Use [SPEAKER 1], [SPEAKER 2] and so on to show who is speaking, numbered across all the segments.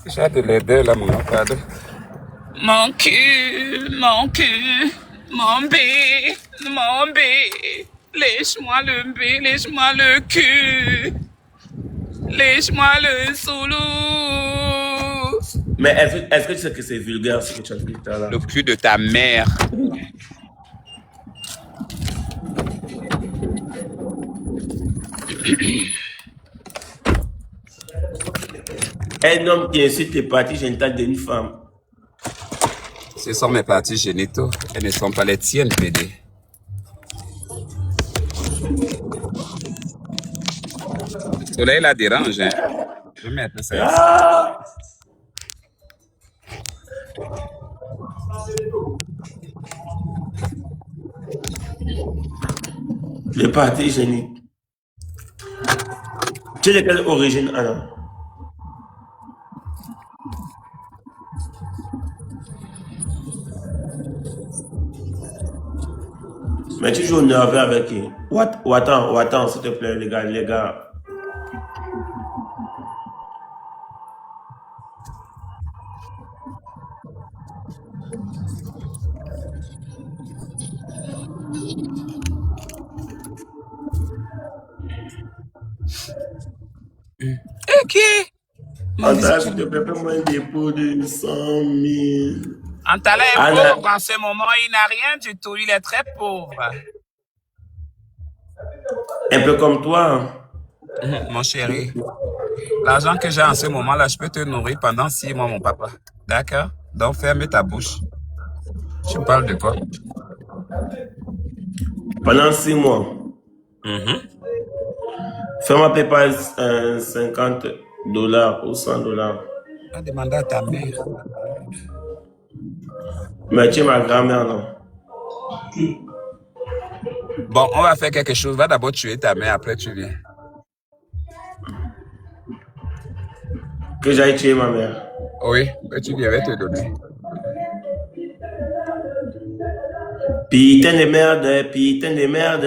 [SPEAKER 1] J'ai de l'aider là, mon pardon.
[SPEAKER 2] Mon cul, mon B. Lèche-moi le B, lèche-moi le cul. Lèche-moi le solo.
[SPEAKER 3] Mais est-ce que tu sais que c'est vulgaire ce que tu as dit tout à l'heure?
[SPEAKER 1] Le cul de ta mère.
[SPEAKER 3] Un homme qui insulte tes parties génitales d'une femme.
[SPEAKER 1] Ce sont mes parties génitaux. Elles ne sont pas les tiennes, PD. Le soleil la dérange, hein. Je vais mettre ça ici.
[SPEAKER 3] Ah! Les parties génitales. Tu es de quelle origine, Anna? Mais tu joues nerveux avec qui? Ou attends, s'il te plaît, les gars.
[SPEAKER 2] Ok.
[SPEAKER 3] Anta, s'il te plaît, fais-moi un dépôt de 100 000.
[SPEAKER 2] Antala est
[SPEAKER 3] Anna.
[SPEAKER 2] pauvre en ce moment, il n'a rien du tout, il est très pauvre.
[SPEAKER 3] Un peu comme toi.
[SPEAKER 2] Mon chéri, l'argent que j'ai en ce moment-là, je peux te nourrir pendant 6 mois, mon papa. D'accord? Donc ferme ta bouche. Tu me parles de quoi?
[SPEAKER 3] Pendant 6 mois. Fais-moi PayPal 50 $ ou 100 $.
[SPEAKER 2] On va demander à ta mère.
[SPEAKER 3] Mais tu es ma grand-mère, non?
[SPEAKER 2] Bon, on va faire quelque chose. Va d'abord tuer ta mère, après tu viens.
[SPEAKER 3] Que j'aille tuer ma mère.
[SPEAKER 2] Oui, tu viens, je vais te donner.
[SPEAKER 3] Putain de merde.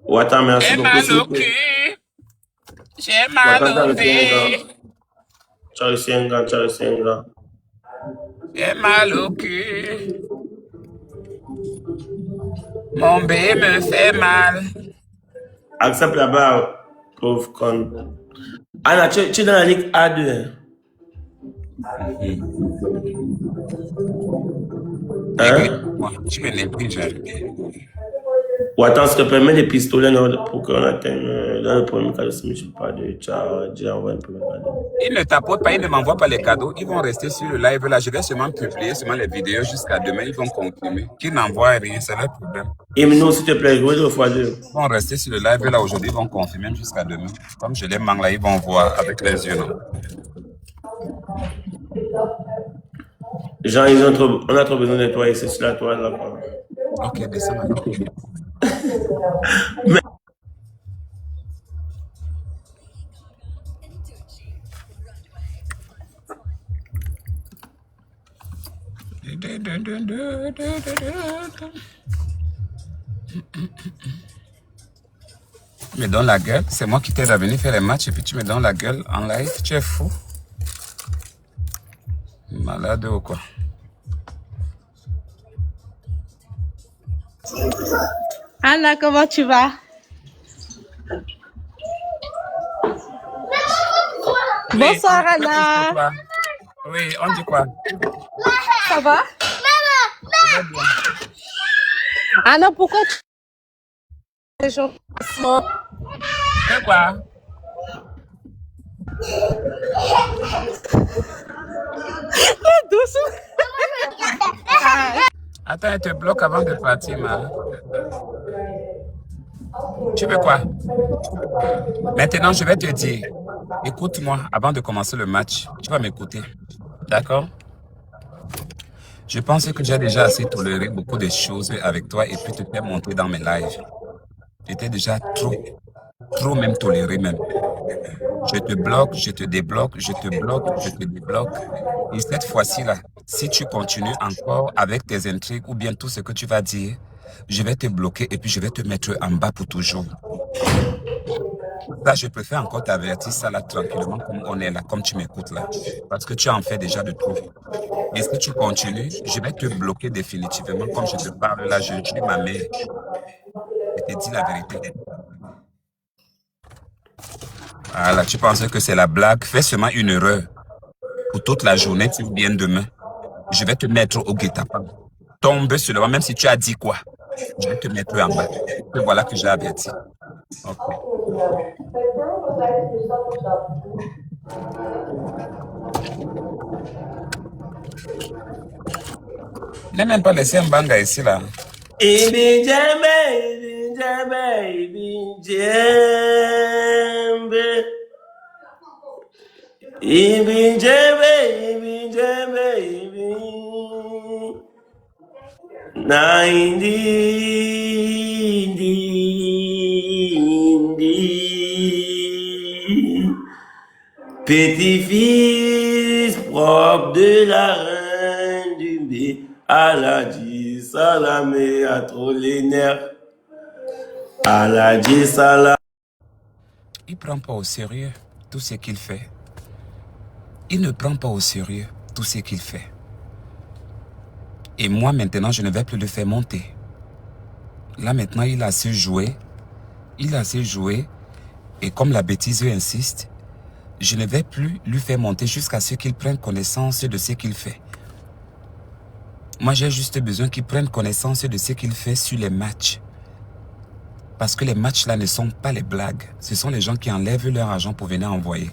[SPEAKER 3] Ou attends, merci
[SPEAKER 2] J'ai
[SPEAKER 3] beaucoup.
[SPEAKER 2] mal
[SPEAKER 3] s'il
[SPEAKER 2] au
[SPEAKER 3] te plaît.
[SPEAKER 2] cul. J'ai mal au nez.
[SPEAKER 3] Tu as reçu un gars.
[SPEAKER 2] J'ai mal au cul. Mon bébé me fait mal.
[SPEAKER 3] Accepte là-bas, pauvre con. Anna, tu es dans la Ligue A2. Hein?
[SPEAKER 2] Moi, tu me négliges.
[SPEAKER 3] Ou attends, s'il te plaît, mets des pistolets pour qu'on atteigne dans le premier cadeau. Si je ne pas de déjà envoyé le premier cadeau.
[SPEAKER 2] Ils ne t'apportent pas, ils ne m'envoient pas les cadeaux. Ils vont rester sur le live là. Je vais seulement publier les vidéos jusqu'à demain. Ils vont confirmer. Qu'ils n'envoient rien, c'est leur problème.
[SPEAKER 3] Et maintenant, s'il te plaît, jouez 2x2.
[SPEAKER 2] Ils vont rester sur le live là aujourd'hui. Ils vont confirmer jusqu'à demain. Comme je les manque là, ils vont voir avec les yeux. Non?
[SPEAKER 3] Jean, on a trop besoin de toi ici sur la toile là.
[SPEAKER 2] Ok, descends maintenant.
[SPEAKER 3] Mais...
[SPEAKER 2] Tu me donnes la gueule, c'est moi qui t'aide à venir faire les matchs et puis tu me donnes la gueule en live, tu es fou. Malade ou quoi?
[SPEAKER 4] Anna, comment tu vas? Bonsoir Anna.
[SPEAKER 2] Oui, on dit quoi?
[SPEAKER 4] Ça va? Anna, pourquoi tu es gentille?
[SPEAKER 2] C'est quoi?
[SPEAKER 4] Doucement.
[SPEAKER 2] Attends, elle te bloque avant de partir, mal. Tu veux quoi? Maintenant, je vais te dire. Écoute-moi avant de commencer le match. Tu vas m'écouter. D'accord? Je pense que j'ai déjà assez toléré beaucoup de choses avec toi et puis te faire monter dans mes lives. J'étais déjà trop même toléré même. Je te bloque, je te débloque, je te bloque, je te débloque. Et cette fois-ci là, si tu continues encore avec tes intrigues ou bien tout ce que tu vas dire, je vais te bloquer et puis je vais te mettre en bas pour toujours. Ça, je préfère encore t'avertir ça là tranquillement, comme on est là, comme tu m'écoutes là. Parce que tu en fais déjà de trop. Et si tu continues, je vais te bloquer définitivement. Comme je te parle là, je suis ma mère. Je te dis la vérité. Voilà, tu pensais que c'est la blague. Fais seulement une erreur. Pour toute la journée, tu viens demain. Je vais te mettre au guet-apens. Tombe sur le vent, même si tu as dit quoi. Je vais te mettre en bas. Et voilà que j'ai averti. Ok. Il n'a même pas laissé un banga ici là.
[SPEAKER 3] Ibi Djembe, Ibi Djembe. Ibi Djembe, Ibi Djembe, Ibi. Naindi, Indi. Petit-fils propre de la reine du bé, Aladji Salamé a trop les nerfs. Aladji Salamé.
[SPEAKER 2] Il ne prend pas au sérieux tout ce qu'il fait. Il ne prend pas au sérieux tout ce qu'il fait. Et moi, maintenant, je ne vais plus le faire monter. Là, maintenant, il a assez joué. Il a assez joué. Et comme la bêtise insiste, je ne vais plus lui faire monter jusqu'à ce qu'il prenne connaissance de ce qu'il fait. Moi, j'ai juste besoin qu'il prenne connaissance de ce qu'il fait sur les matchs. Parce que les matchs là ne sont pas les blagues. Ce sont les gens qui enlèvent leur argent pour venir envoyer.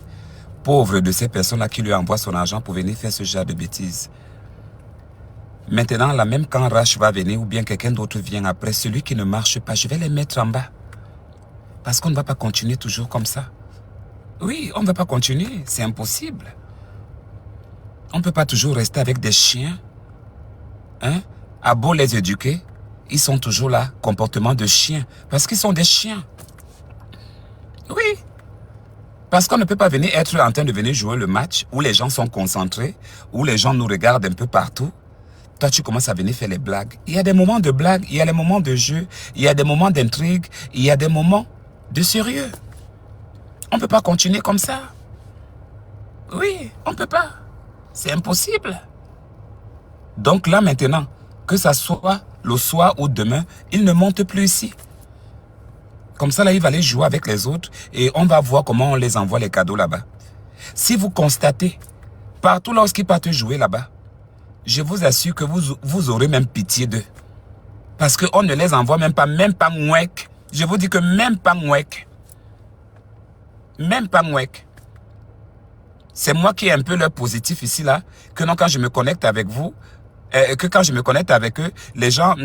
[SPEAKER 2] Pauvre de ces personnes-là qui lui envoient son argent pour venir faire ce genre de bêtises. Maintenant, là, même quand Rach va venir ou bien quelqu'un d'autre vient après, celui qui ne marche pas, je vais les mettre en bas. Parce qu'on ne va pas continuer toujours comme ça. Oui, on ne va pas continuer. C'est impossible. On ne peut pas toujours rester avec des chiens. Hein? À beau les éduquer, ils sont toujours là, comportement de chien. Parce qu'ils sont des chiens. Oui. Parce qu'on ne peut pas venir être en train de venir jouer le match où les gens sont concentrés, où les gens nous regardent un peu partout. Toi, tu commences à venir faire les blagues. Il y a des moments de blagues, il y a des moments de jeu, il y a des moments d'intrigue, il y a des moments de sérieux. On ne peut pas continuer comme ça. Oui, on ne peut pas. C'est impossible. Donc là maintenant, que ça soit le soir ou demain, il ne monte plus ici. Comme ça, là, il va aller jouer avec les autres et on va voir comment on les envoie les cadeaux là-bas. Si vous constatez, partout lorsqu'ils partent jouer là-bas, je vous assure que vous aurez même pitié d'eux. Parce qu'on ne les envoie même pas mouek. Je vous dis que même pas mouek. Même pas mouek. C'est moi qui ai un peu leur positif ici là, que non, quand je me connecte avec vous, que quand je me connecte avec eux, les gens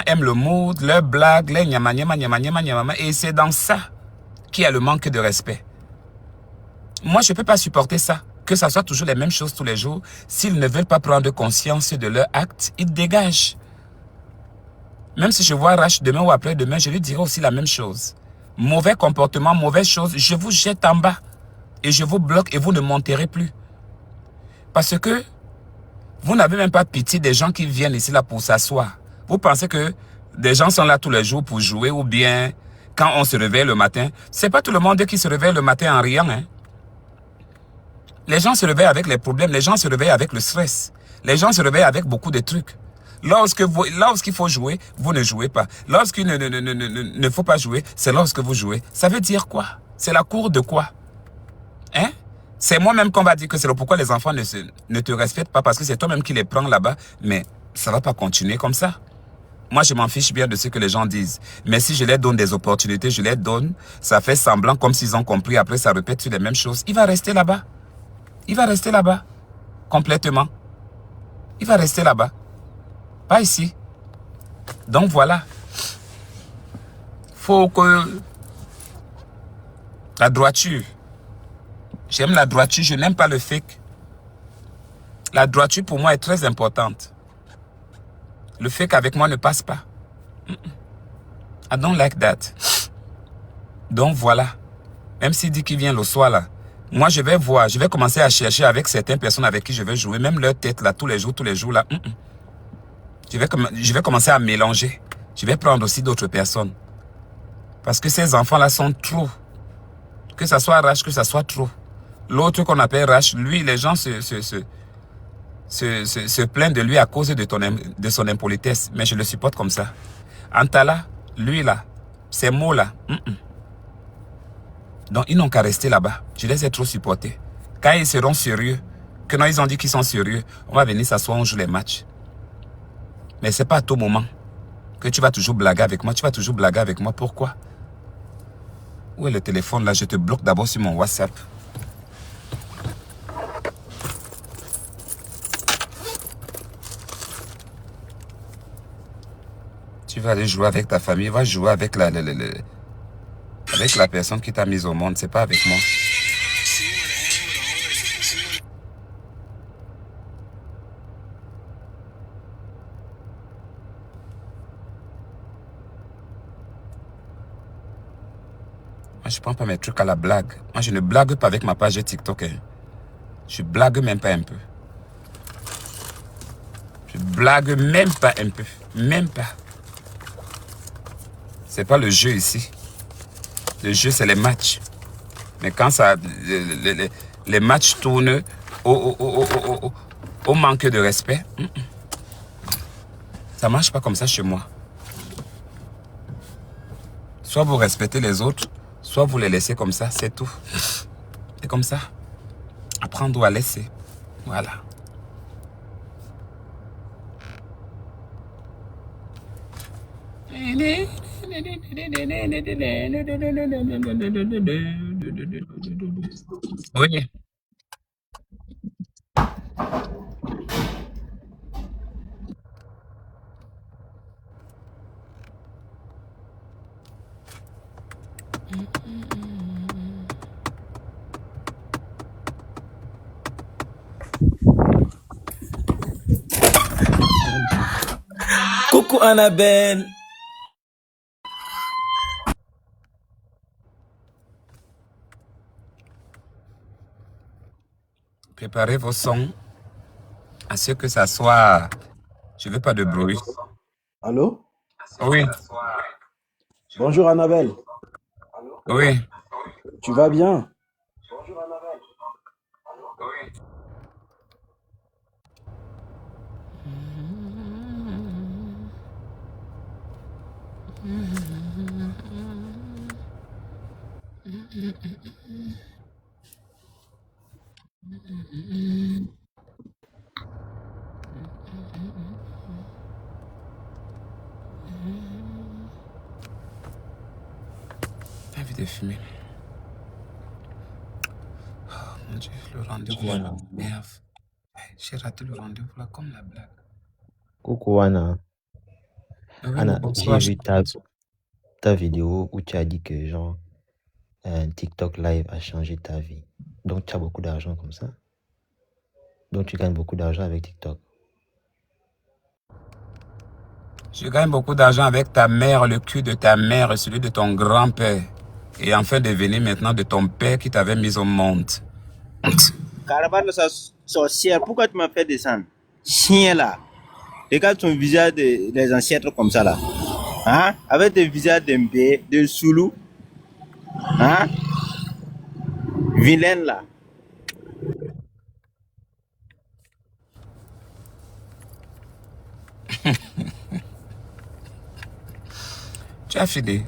[SPEAKER 2] aiment le mood, leur blague, les nyama, et c'est dans ça qu'il y a le manque de respect. Moi, je ne peux pas supporter ça. Que ça soit toujours les mêmes choses tous les jours. S'ils ne veulent pas prendre conscience de leur acte, ils dégagent. Même si je vois Rach demain ou après-demain, je lui dirai aussi la même chose. Mauvais comportement, mauvaise chose, je vous jette en bas. Et je vous bloque et vous ne monterez plus. Parce que vous n'avez même pas pitié des gens qui viennent ici là pour s'asseoir. Vous pensez que des gens sont là tous les jours pour jouer ou bien quand on se réveille le matin. C'est pas tout le monde qui se réveille le matin en riant. Hein? Les gens se réveillent avec les problèmes, les gens se réveillent avec le stress. Les gens se réveillent avec beaucoup de trucs. Lorsqu'il faut jouer, vous ne jouez pas. Lorsqu'il ne faut pas jouer, c'est lorsque vous jouez. Ça veut dire quoi? C'est la cour de quoi? Hein? C'est moi-même qu'on va dire que c'est le pourquoi les enfants ne te respectent pas parce que c'est toi-même qui les prends là-bas. Mais ça ne va pas continuer comme ça. Moi, je m'en fiche bien de ce que les gens disent. Mais si je leur donne des opportunités, je les donne, ça fait semblant comme s'ils ont compris. Après, ça répète sur les mêmes choses. Il va rester là-bas. Il va rester là-bas. Complètement. Il va rester là-bas. Pas ici. Donc voilà. Faut que la droiture. J'aime la droiture, je n'aime pas le fake. La droiture pour moi est très importante. Le fake avec moi ne passe pas. I don't like that. Donc voilà. Même s'il dit qu'il vient le soir là, moi je vais voir, je vais commencer à chercher avec certaines personnes avec qui je vais jouer, même leur tête là, tous les jours là. Je vais commencer à mélanger. Je vais prendre aussi d'autres personnes. Parce que ces enfants là sont trop. Que ça soit Rach, que ça soit trop. L'autre qu'on appelle Rach, lui, les gens se plaignent de lui à cause de son impolitesse. Mais je le supporte comme ça. Antala, lui là, ces mots là. Donc ils n'ont qu'à rester là-bas. Je les ai trop supportés. Quand ils seront sérieux, que non, ils ont dit qu'ils sont sérieux, on va venir s'asseoir, on joue les matchs. Mais c'est pas à tout moment que tu vas toujours blaguer avec moi. Tu vas toujours blaguer avec moi. Pourquoi? Où est le téléphone là? Je te bloque d'abord sur mon WhatsApp. Tu vas aller jouer avec ta famille. Va jouer avec avec la personne qui t'a mise au monde. C'est pas avec moi. Moi, je prends pas mes trucs à la blague. Moi, je ne blague pas avec ma page TikTok. Hein. Je blague même pas un peu. Je blague même pas un peu. Même pas. C'est pas le jeu ici. Le jeu, c'est les matchs. Mais quand ça, les matchs tournent au manque de respect, ça marche pas comme ça chez moi. Soit vous respectez les autres, soit vous les laissez comme ça, c'est tout. C'est comme ça. Apprendre à laisser. Voilà. Oui.
[SPEAKER 5] Coucou Annabelle.
[SPEAKER 2] Préparez vos sons à ce que ça soit... Je veux pas de bruit.
[SPEAKER 5] Allô?
[SPEAKER 2] Oui,
[SPEAKER 5] Bonjour Annabelle.
[SPEAKER 2] oui.
[SPEAKER 5] Tu vas bien?
[SPEAKER 2] T'as envie de fumer. Oh mon Dieu, le rendez-vous là. Merde. J'ai raté le rendez-vous là comme la blague.
[SPEAKER 6] Coucou Anna.
[SPEAKER 2] Oui,
[SPEAKER 6] Anna,
[SPEAKER 2] bonsoir.
[SPEAKER 6] j'ai vu ta vidéo où tu as dit que genre un TikTok live a changé ta vie. Donc tu as beaucoup d'argent comme ça. Donc tu gagnes beaucoup d'argent avec TikTok.
[SPEAKER 2] Je gagne beaucoup d'argent avec ta mère, le cul de ta mère, celui de ton grand-père. Et enfin de venir maintenant de ton père qui t'avait mis au monde.
[SPEAKER 7] Caravane de sa sorcière, pourquoi tu m'as fait descendre? Chien là. Regarde ton visage des ancêtres comme ça là. Hein? Avec des visages d'Mbé, de Soulou. Hein? Vilaine là.
[SPEAKER 2] Tu as fini.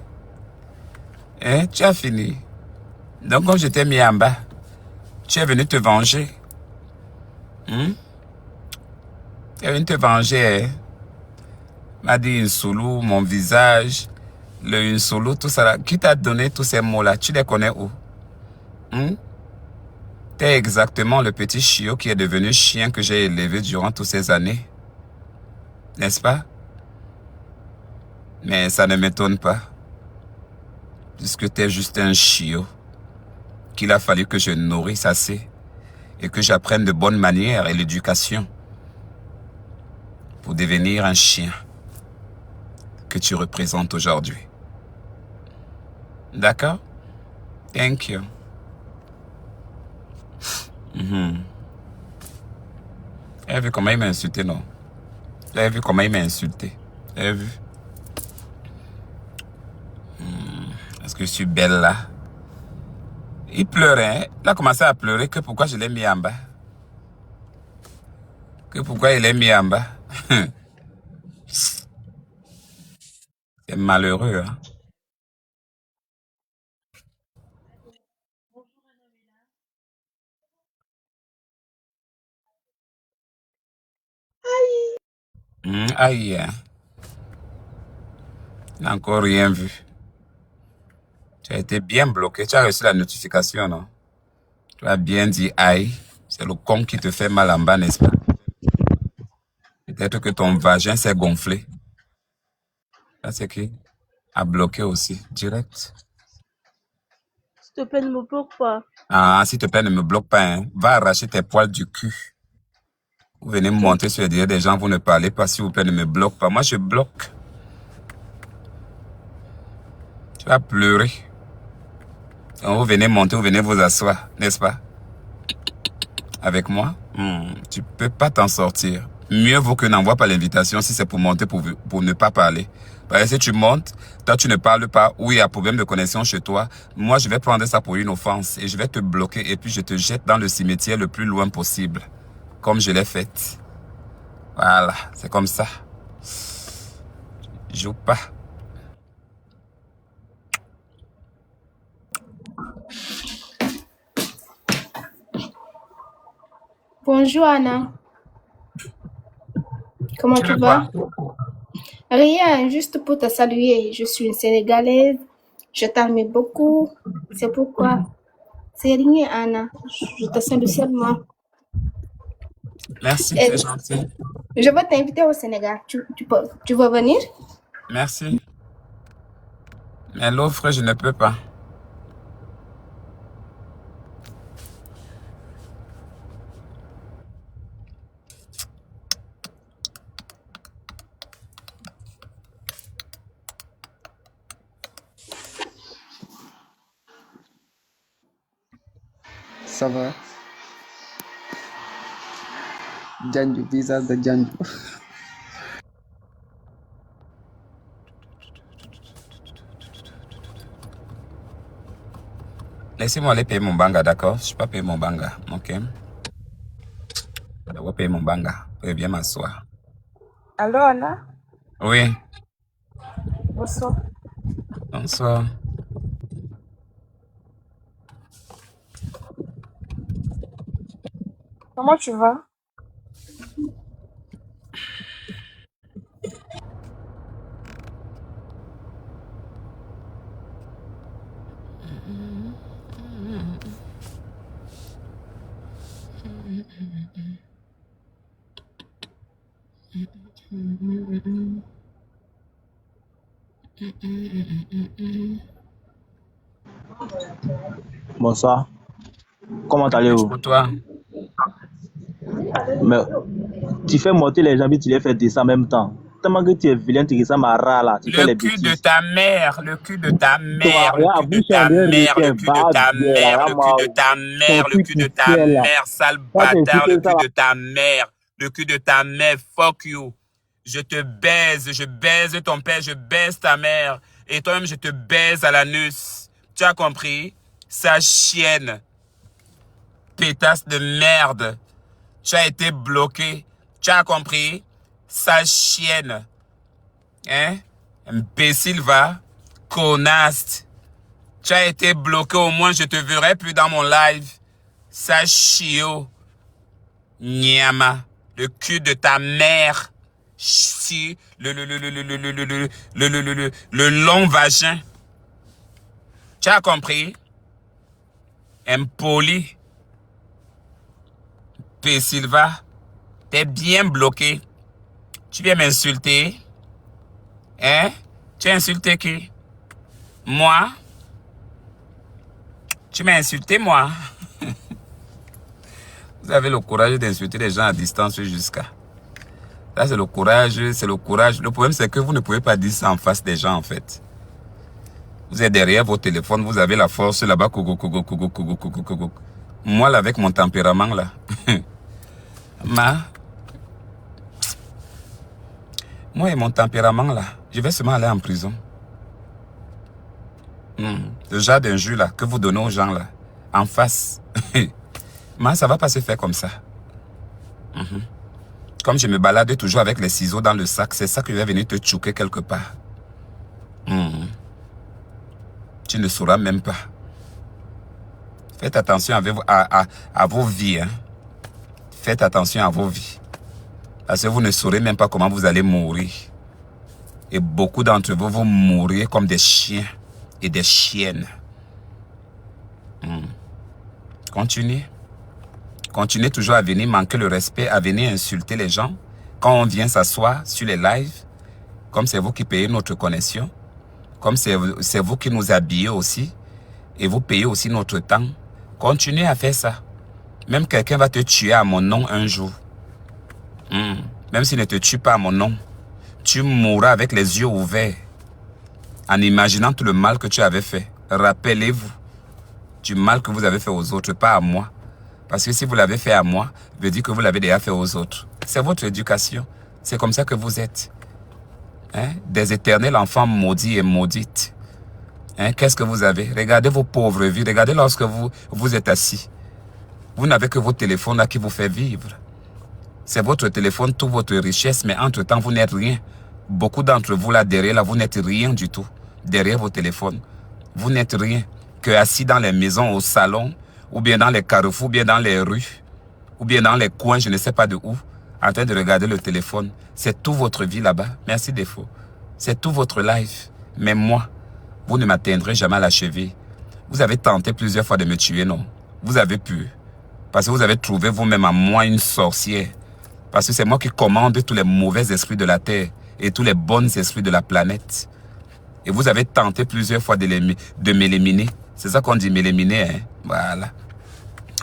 [SPEAKER 2] Hein? Tu as fini. Donc quand je t'ai mis en bas, tu es venu te venger. Tu es venu te venger. Hein? M'a dit une soulou, mon visage, le une soulou, tout ça là. Qui t'a donné tous ces mots-là? Tu les connais où? T'es exactement le petit chiot qui est devenu chien que j'ai élevé durant toutes ces années. N'est-ce pas? Mais ça ne m'étonne pas. Puisque t'es juste un chiot qu'il a fallu que je nourrisse assez et que j'apprenne de bonnes manières et l'éducation pour devenir un chien que tu représentes aujourd'hui. D'accord? Thank you. Elle a vu comment il m'a insulté, non? Elle a vu comment il m'a insulté. Elle a vu? Est-ce que je suis belle là? Il pleurait. Hein? Il a commencé à pleurer que pourquoi je l'ai mis en bas. Que pourquoi il est mis en bas. C'est malheureux. Hein? Aïe. Hein? Il n'a encore rien vu. Tu as été bien bloqué. Tu as reçu la notification, non? Tu as bien dit aïe. C'est le con qui te fait mal en bas, n'est-ce pas? Peut-être que ton vagin s'est gonflé. Ça, c'est qui? A bloqué aussi, direct.
[SPEAKER 4] S'il te plaît, ne me bloque pas.
[SPEAKER 2] Ah, s'il te plaît, ne me bloque pas. Hein. Va arracher tes poils du cul. Vous venez me monter sur les dires des gens, vous ne parlez pas, s'il vous plaît, ne me bloque pas. Moi, je bloque. Tu vas pleurer. Quand vous venez monter, vous venez vous asseoir, n'est-ce pas? Avec moi, tu peux pas t'en sortir. Mieux vaut que n'envoie pas l'invitation si c'est pour monter, pour ne pas parler. Parce que si tu montes, toi tu ne parles pas, ou il y a problème de connexion chez toi, moi je vais prendre ça pour une offense et je vais te bloquer et puis je te jette dans le cimetière le plus loin possible. Comme je l'ai fait. Voilà, c'est comme ça. Joue pas.
[SPEAKER 8] Bonjour Anna. Comment tu vas? Rien, juste pour te saluer. Je suis une Sénégalaise. Je t'aime beaucoup. C'est pourquoi. C'est rien, Anna. Je te salue seulement.
[SPEAKER 2] Merci,
[SPEAKER 8] Et
[SPEAKER 2] c'est gentil.
[SPEAKER 8] je vais t'inviter au Sénégal. Tu veux venir?
[SPEAKER 2] Merci. Mais l'offre, je ne peux pas.
[SPEAKER 9] Ça va? Django, visage de Django.
[SPEAKER 2] Laissez-moi aller payer mon banga, d'accord? Je ne suis pas payer mon banga, ok? Je dois payer mon banga. Je vais bien m'asseoir.
[SPEAKER 4] Allô, Anna?
[SPEAKER 2] Oui,
[SPEAKER 4] Bonsoir.
[SPEAKER 2] bonsoir.
[SPEAKER 4] Comment tu vas?
[SPEAKER 10] Bonsoir. Comment allez-vous?
[SPEAKER 2] Pour toi,
[SPEAKER 10] Mais tu fais monter les gens, puis tu les fais descendre en même temps. Tellement que tu es vilain, tu ressembles à rat là. Tu fais
[SPEAKER 2] le
[SPEAKER 10] les
[SPEAKER 2] cul de
[SPEAKER 10] bêtises.
[SPEAKER 2] ta mère, le cul de ta mère, le
[SPEAKER 10] Toi,
[SPEAKER 2] cul de
[SPEAKER 10] bouche en
[SPEAKER 2] ta
[SPEAKER 10] l'air,
[SPEAKER 2] mère, le
[SPEAKER 10] tes
[SPEAKER 2] cul de ta
[SPEAKER 10] barbes, là,
[SPEAKER 2] mère, le cul de ta mère,
[SPEAKER 10] ton
[SPEAKER 2] le
[SPEAKER 10] cul
[SPEAKER 2] cul de
[SPEAKER 10] qui
[SPEAKER 2] ta
[SPEAKER 10] tient là.
[SPEAKER 2] mère, sale
[SPEAKER 10] Va
[SPEAKER 2] bâtard, le
[SPEAKER 10] t'insulter ça
[SPEAKER 2] cul
[SPEAKER 10] là.
[SPEAKER 2] de ta mère, le cul de ta mère, fuck you. Je te baise, je baise ton père, je baise ta mère. Et toi-même, je te baise à l'anus. Tu as compris? Sa chienne. Pétasse de merde. Tu as été bloqué. Tu as compris? Sa chienne. Hein? Imbécile, va. Connasse. Tu as été bloqué, au moins je te verrai plus dans mon live. Sa chio. Nyama. Le cul de ta mère. Si. Le long vagin. Tu as compris? Impoli. P. Silva. T'es bien bloqué. Tu viens m'insulter? Hein? Tu as insulté qui? Moi? Tu m'as insulté, moi? Vous avez le courage d'insulter les gens à distance jusqu'à. Là, c'est le courage, c'est le courage. Le problème, c'est que vous ne pouvez pas dire ça en face des gens, en fait. Vous êtes derrière vos téléphones, vous avez la force là-bas. Moi, là, avec mon tempérament, là. Moi et mon tempérament, là, je vais seulement aller en prison. Le genre d'injure, là, que vous donnez aux gens, là. en face. Mais ça va pas se faire comme ça. Comme je me balade toujours avec les ciseaux dans le sac, c'est ça que je vais venir te choquer quelque part. Tu ne sauras même pas. Faites attention à vos vies. Hein. Faites attention à vos vies. Parce que vous ne saurez même pas comment vous allez mourir. Et beaucoup d'entre vous vont mourir comme des chiens et des chiennes. Continuez. Continuez toujours à venir manquer le respect, à venir insulter les gens. Quand on vient s'asseoir sur les lives, comme c'est vous qui payez notre connexion, comme c'est vous qui nous habillez aussi, et vous payez aussi notre temps, continuez à faire ça. Même quelqu'un va te tuer à mon nom un jour. Même s'il ne te tue pas à mon nom, tu mourras avec les yeux ouverts, en imaginant tout le mal que tu avais fait. Rappelez-vous du mal que vous avez fait aux autres, pas à moi. Parce que si vous l'avez fait à moi, veut dire que vous l'avez déjà fait aux autres. C'est votre éducation. C'est comme ça que vous êtes. Hein? Des éternels enfants maudits et maudites. Hein? Qu'est-ce que vous avez? Regardez vos pauvres vies. Regardez lorsque vous êtes assis. Vous n'avez que votre téléphone là qui vous fait vivre. C'est votre téléphone, toute votre richesse, mais entre-temps, vous n'êtes rien. Beaucoup d'entre vous là, derrière, là, vous n'êtes rien du tout. Derrière vos téléphones. Vous n'êtes rien que assis dans les maisons, au salon, ou bien dans les carrefours, ou bien dans les rues, ou bien dans les coins, je ne sais pas de où, en train de regarder le téléphone. C'est toute votre vie là-bas. Merci Défaut. C'est tout votre life. Mais moi, vous ne m'atteindrez jamais à la cheville. Vous avez tenté plusieurs fois de me tuer, non? Vous avez pu. Parce que vous avez trouvé vous-même en moi une sorcière. Parce que c'est moi qui commande tous les mauvais esprits de la terre et tous les bons esprits de la planète. Et vous avez tenté plusieurs fois de m'éliminer. C'est ça qu'on dit, m'éliminer, hein? Voilà.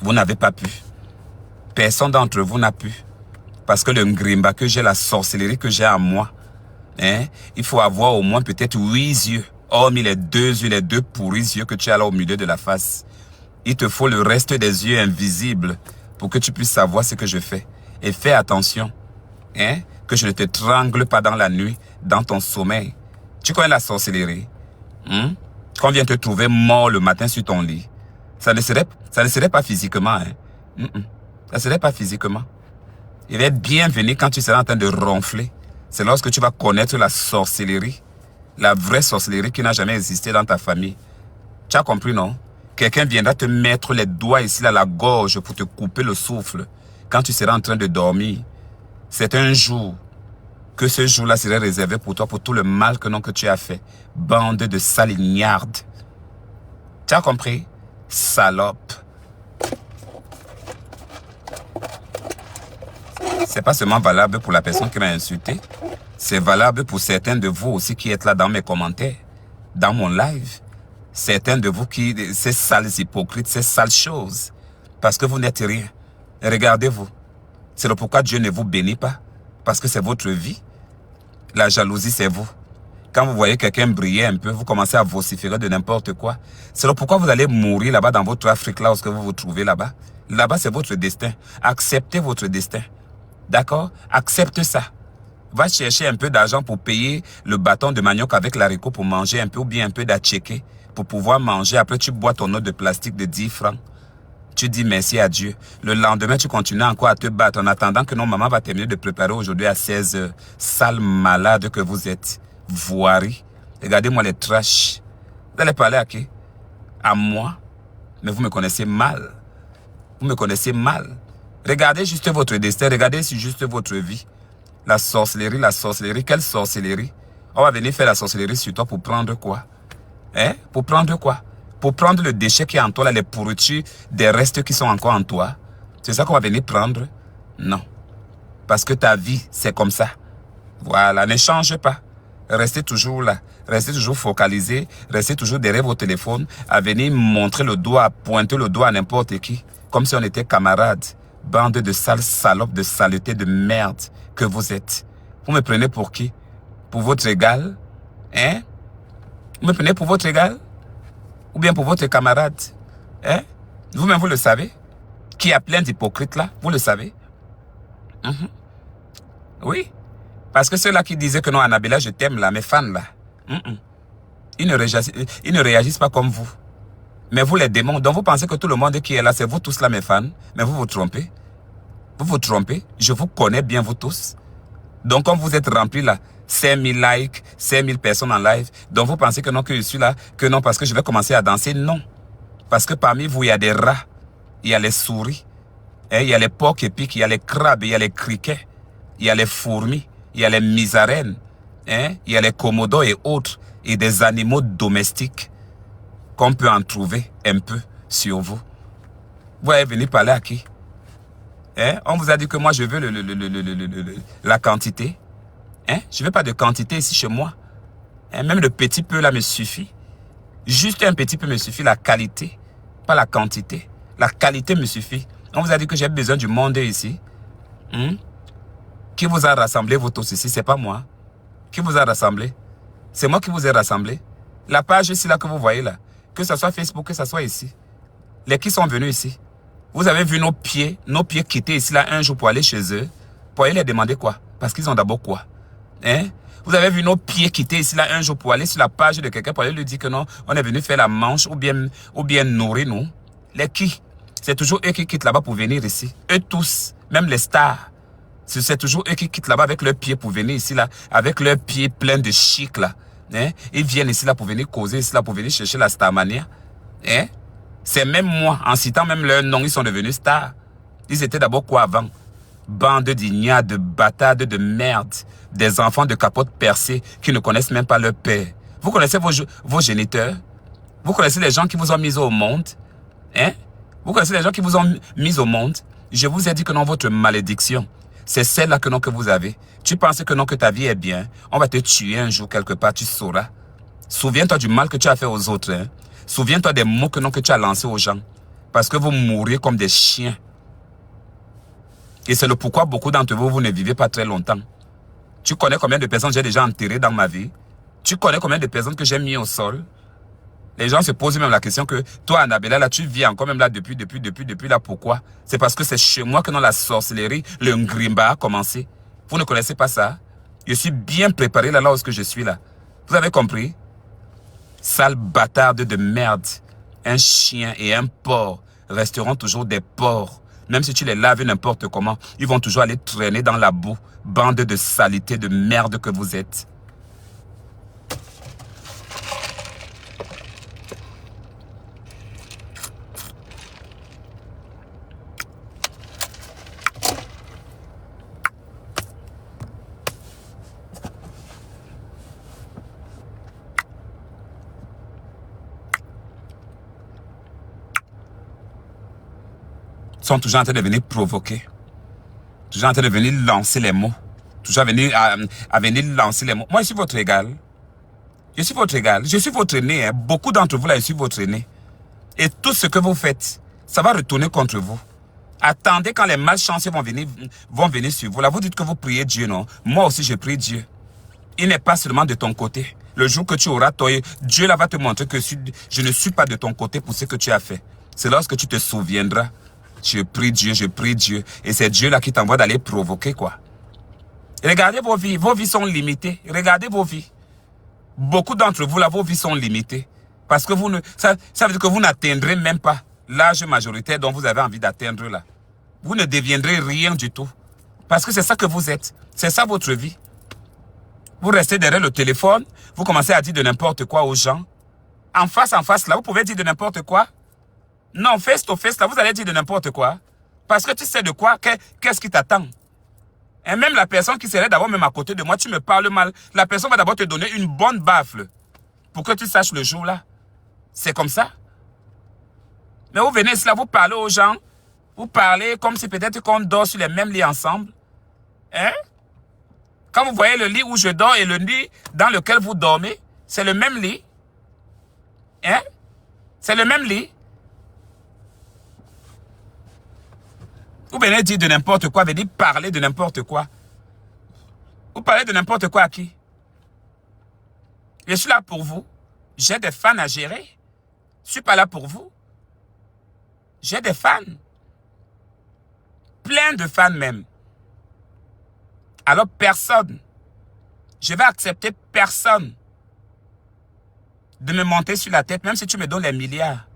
[SPEAKER 2] Vous n'avez pas pu. Personne d'entre vous n'a pu. Parce que le ngrimba que j'ai, la sorcellerie que j'ai en moi, hein, il faut avoir au moins peut-être 8 yeux. Hormis les 2 yeux, les 2 pourris yeux que tu as là au milieu de la face. Il te faut le reste des yeux invisibles pour que tu puisses savoir ce que je fais. Et fais attention, hein, que je ne te trangle pas dans la nuit, dans ton sommeil. Tu connais la sorcellerie? Quand on vient te trouver mort le matin sur ton lit, ça ne serait pas physiquement. Hein. Ça ne serait pas physiquement. Il va être bienvenu quand tu seras en train de ronfler. C'est lorsque tu vas connaître la sorcellerie. La vraie sorcellerie qui n'a jamais existé dans ta famille. Tu as compris, non? Quelqu'un viendra te mettre les doigts ici à la gorge pour te couper le souffle quand tu seras en train de dormir. C'est un jour que ce jour-là serait réservé pour toi, pour tout le mal que tu as fait. Bande de salignardes. Tu as compris? Salope. C'est pas seulement valable pour la personne qui m'a insulté. C'est valable pour certains de vous aussi qui êtes là dans mes commentaires, dans mon live. Certains de vous qui, ces sales hypocrites, ces sales choses. Parce que vous n'êtes rien. Regardez-vous. C'est le pourquoi Dieu ne vous bénit pas. Parce que c'est votre vie. La jalousie, c'est vous. Quand vous voyez quelqu'un briller un peu, vous commencez à vociférer de n'importe quoi. C'est le pourquoi vous allez mourir là-bas dans votre Afrique, là, lorsque vous vous trouvez là-bas. Là-bas, c'est votre destin. Acceptez votre destin. D'accord? Accepte ça. Va chercher un peu d'argent pour payer le bâton de manioc avec l'haricot pour manger un peu, ou bien un peu d'atchéké pour pouvoir manger. Après, tu bois ton eau de plastique de 10 francs. Tu dis merci à Dieu. Le lendemain, tu continues encore à te battre en attendant que non, maman va terminer de préparer aujourd'hui à 16 h. Sale malade que vous êtes. Voirie. Regardez-moi les trash. Vous allez parler à qui? À moi. Mais vous me connaissez mal. Vous me connaissez mal. Regardez juste votre destin. Regardez juste votre vie. La sorcellerie, la sorcellerie. Quelle sorcellerie? On va venir faire la sorcellerie sur toi pour prendre quoi? Hein? Pour prendre quoi? Pour prendre le déchet qui est en toi, là, les pourritures des restes qui sont encore en toi. C'est ça qu'on va venir prendre? Non. Parce que ta vie, c'est comme ça. Voilà, ne change pas. Restez toujours là. Restez toujours focalisé. Restez toujours derrière vos téléphones à venir montrer le doigt, pointer le doigt à n'importe qui. Comme si on était camarades. Bande de sales salopes, de saleté, de merde que vous êtes. Vous me prenez pour qui? Pour votre égal? Hein? Vous me prenez pour votre égal? Ou bien pour votre camarade? Hein? Vous-même, vous le savez? Qui a plein d'hypocrites là? Vous le savez? Oui. Parce que ceux-là qui disaient que non, Annabella, je t'aime là, mes fans là. Ils ne réagissent pas comme vous. Mais vous les démons, donc vous pensez que tout le monde qui est là, c'est vous tous là mes fans. Mais vous vous trompez. Vous vous trompez. Je vous connais bien vous tous. Donc comme vous êtes remplis là, 5000 likes, 5000 personnes en live, donc vous pensez que non, que je suis là, que non, parce que je vais commencer à danser. Non. Parce que parmi vous, il y a des rats, il y a les souris, hein, il y a les porcs épics, il y a les crabes, il y a les criquets, il y a les fourmis, il y a les misarènes, hein, il y a les komodos et autres, et des animaux domestiques qu'on peut en trouver un peu sur vous. Vous allez venir parler à qui? Hein? On vous a dit que moi je veux la quantité. Hein? Je ne veux pas de quantité ici chez moi. Hein? Même le petit peu là me suffit. Juste un petit peu me suffit, la qualité, pas la quantité. La qualité me suffit. On vous a dit que j'ai besoin du monde ici. Qui vous a rassemblé vous tous ici? C'est pas moi. Qui vous a rassemblé? C'est moi qui vous ai rassemblé. La page ici là que vous voyez là, que ce soit Facebook, que ce soit ici. Les qui sont venus ici? Vous avez vu nos pieds quitter ici là un jour pour aller chez eux. Pour aller les demander quoi? Parce qu'ils ont d'abord quoi? Hein? Vous avez vu nos pieds quitter ici là un jour pour aller sur la page de quelqu'un pour aller lui dire que non, on est venu faire la manche ou bien nourrir nous. Les qui? C'est toujours eux qui quittent là-bas pour venir ici. Eux tous, même les stars. C'est toujours eux qui quittent là-bas avec leurs pieds pour venir ici là, avec leurs pieds pleins de chic là. Hein? Ils viennent ici là pour venir causer ici là, pour venir chercher la starmania. Hein? C'est même moi, en citant même leur nom, ils sont devenus stars. Ils étaient d'abord quoi avant? Bande d'ignats, de bâtards, de merde. Des enfants de capote percées qui ne connaissent même pas leur père. Vous connaissez vos géniteurs? Vous connaissez les gens qui vous ont mis au monde? Hein? Vous connaissez les gens qui vous ont mis au monde? Je vous ai dit que non, votre malédiction, c'est celle-là que non que vous avez. Tu penses que non, que ta vie est bien. On va te tuer un jour quelque part, tu sauras. Souviens-toi du mal que tu as fait aux autres. Hein? Souviens-toi des mots que, non, que tu as lancés aux gens. Parce que vous mourrez comme des chiens. Et c'est le pourquoi beaucoup d'entre vous, vous ne vivez pas très longtemps. Tu connais combien de personnes j'ai déjà enterrées dans ma vie? Tu connais combien de personnes que j'ai mis au sol? Les gens se posent même la question que toi, Annabella, là, tu vis encore même là depuis là, pourquoi? C'est parce que c'est chez moi que non, la sorcellerie, le ngrimba a commencé. Vous ne connaissez pas ça? Je suis bien préparé là où je suis là. Vous avez compris? Sale bâtarde de merde. Un chien et un porc resteront toujours des porcs. Même si tu les laves n'importe comment, ils vont toujours aller traîner dans la boue. Bande de saleté, de merde que vous êtes. Sont toujours en train de venir provoquer. Toujours en train de venir lancer les mots. Toujours à venir lancer les mots. Moi, je suis votre égal. Je suis votre égal. Je suis votre aîné. Hein. Beaucoup d'entre vous, là, je suis votre aîné. Et tout ce que vous faites, ça va retourner contre vous. Attendez quand les malchanceux vont venir sur vous. Là, vous dites que vous priez Dieu, non? Moi aussi, je prie Dieu. Il n'est pas seulement de ton côté. Le jour que tu auras toyé, Dieu là va te montrer que je ne suis pas de ton côté pour ce que tu as fait. C'est lorsque tu te souviendras. Je prie Dieu. Et c'est Dieu là qui t'envoie d'aller provoquer quoi. Regardez vos vies sont limitées. Regardez vos vies. Beaucoup d'entre vous là, vos vies sont limitées. Parce que ça veut dire que vous n'atteindrez même pas l'âge majoritaire dont vous avez envie d'atteindre là. Vous ne deviendrez rien du tout. Parce que c'est ça que vous êtes. C'est ça votre vie. Vous restez derrière le téléphone, vous commencez à dire de n'importe quoi aux gens. En face là, vous pouvez dire de n'importe quoi. Non, face to face, là, vous allez dire de n'importe quoi. Parce que tu sais de quoi, qu'est-ce qui t'attend. Et même la personne qui serait d'abord même à côté de moi, tu me parles mal, la personne va d'abord te donner une bonne baffle. Pour que tu saches le jour là. C'est comme ça. Mais vous venez ici là, vous parlez aux gens. Vous parlez comme si peut-être qu'on dort sur les mêmes lits ensemble. Hein? Quand vous voyez le lit où je dors et le lit dans lequel vous dormez, c'est le même lit. Hein? C'est le même lit. Vous venez dire de n'importe quoi, venez parler de n'importe quoi. Vous parlez de n'importe quoi à qui? Je suis là pour vous. J'ai des fans à gérer. Je ne suis pas là pour vous. J'ai des fans. Plein de fans même. Alors personne, je vais accepter personne de me monter sur la tête, même si tu me donnes les milliards.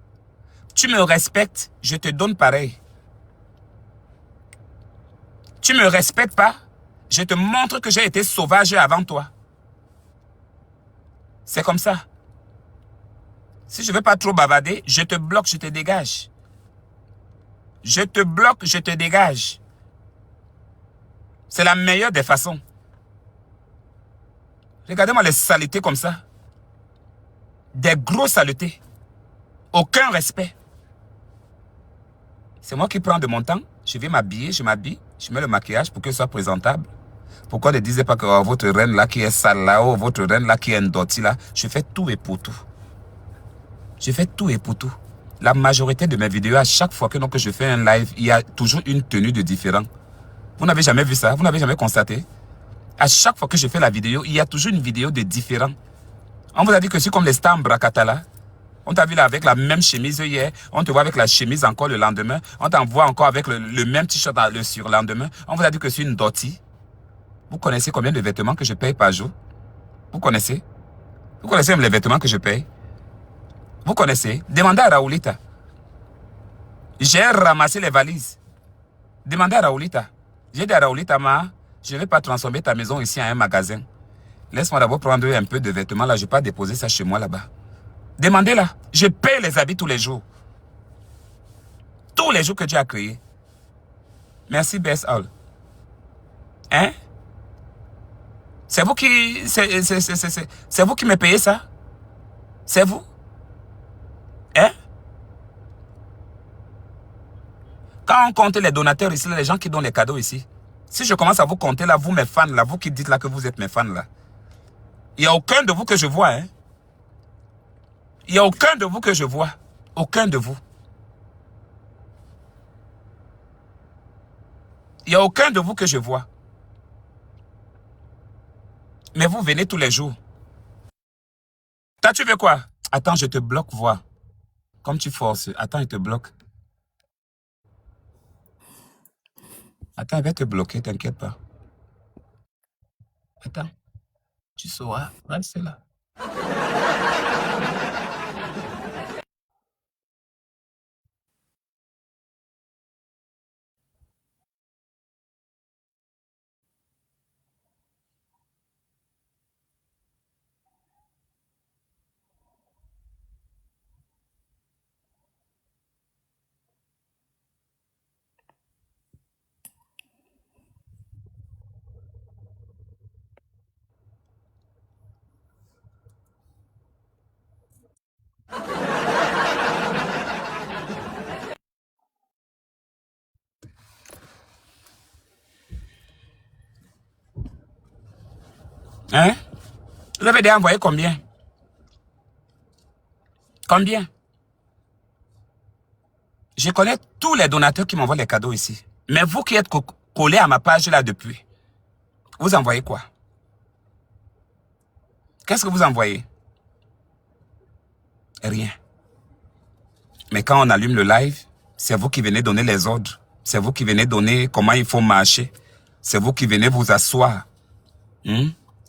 [SPEAKER 2] Tu me respectes, je te donne pareil. Tu me respectes pas, je te montre que j'ai été sauvage avant toi. C'est comme ça. Si je ne veux pas trop bavarder, je te bloque, je te dégage. Je te bloque, je te dégage. C'est la meilleure des façons. Regardez-moi les saletés comme ça. Des grosses saletés. Aucun respect. C'est moi qui prends de mon temps. Je vais m'habiller, je m'habille. Je mets le maquillage pour que ce soit présentable. Pourquoi ne disez pas que oh, votre reine là qui est sale là, oh, votre reine là qui est endottie là. Je fais tout et pour tout. Je fais tout et pour tout. La majorité de mes vidéos, à chaque fois que je fais un live, il y a toujours une tenue de différent. Vous n'avez jamais vu ça? Vous n'avez jamais constaté? À chaque fois que je fais la vidéo, il y a toujours une vidéo de différent. On vous a dit que c'est comme les stars en Bracatala. On t'a vu là avec la même chemise hier. On te voit avec la chemise encore le lendemain. On t'envoie encore avec le même t-shirt le surlendemain. On vous a dit que c'est une dottie. Vous connaissez combien de vêtements que je paye par jour? Vous connaissez? Vous connaissez même les vêtements que je paye? Vous connaissez? Demandez à Raoulita. J'ai ramassé les valises. Demandez à Raoulita. J'ai dit à Raoulita, je ne vais pas transformer ta maison ici en un magasin. Laisse-moi d'abord prendre un peu de vêtements là. Je ne vais pas déposer ça chez moi là-bas. Demandez-la. Je paye les habits tous les jours. Tous les jours que Dieu a créé. Merci, Best All. Hein? C'est vous qui... C'est vous qui me payez ça? C'est vous? Hein? Quand on compte les donateurs ici, les gens qui donnent les cadeaux ici, si je commence à vous compter là, vous mes fans là, vous qui dites là que vous êtes mes fans là, il n'y a aucun de vous que je vois, hein? Il n'y a aucun de vous que je vois. Aucun de vous. Il n'y a aucun de vous que je vois. Mais vous venez tous les jours. Toi, tu veux quoi? Attends, je te bloque, vois. Comme tu forces. Attends, je te bloque. Attends, elle va te bloquer, t'inquiète pas. Attends. Tu sauras. Reste là. Hein? Vous avez déjà envoyé combien? Combien? Je connais tous les donateurs qui m'envoient les cadeaux ici. Mais vous qui êtes collés à ma page là depuis, vous envoyez quoi? Qu'est-ce que vous envoyez? Rien. Mais quand on allume le live, c'est vous qui venez donner les ordres. C'est vous qui venez donner comment il faut marcher. C'est vous qui venez vous asseoir.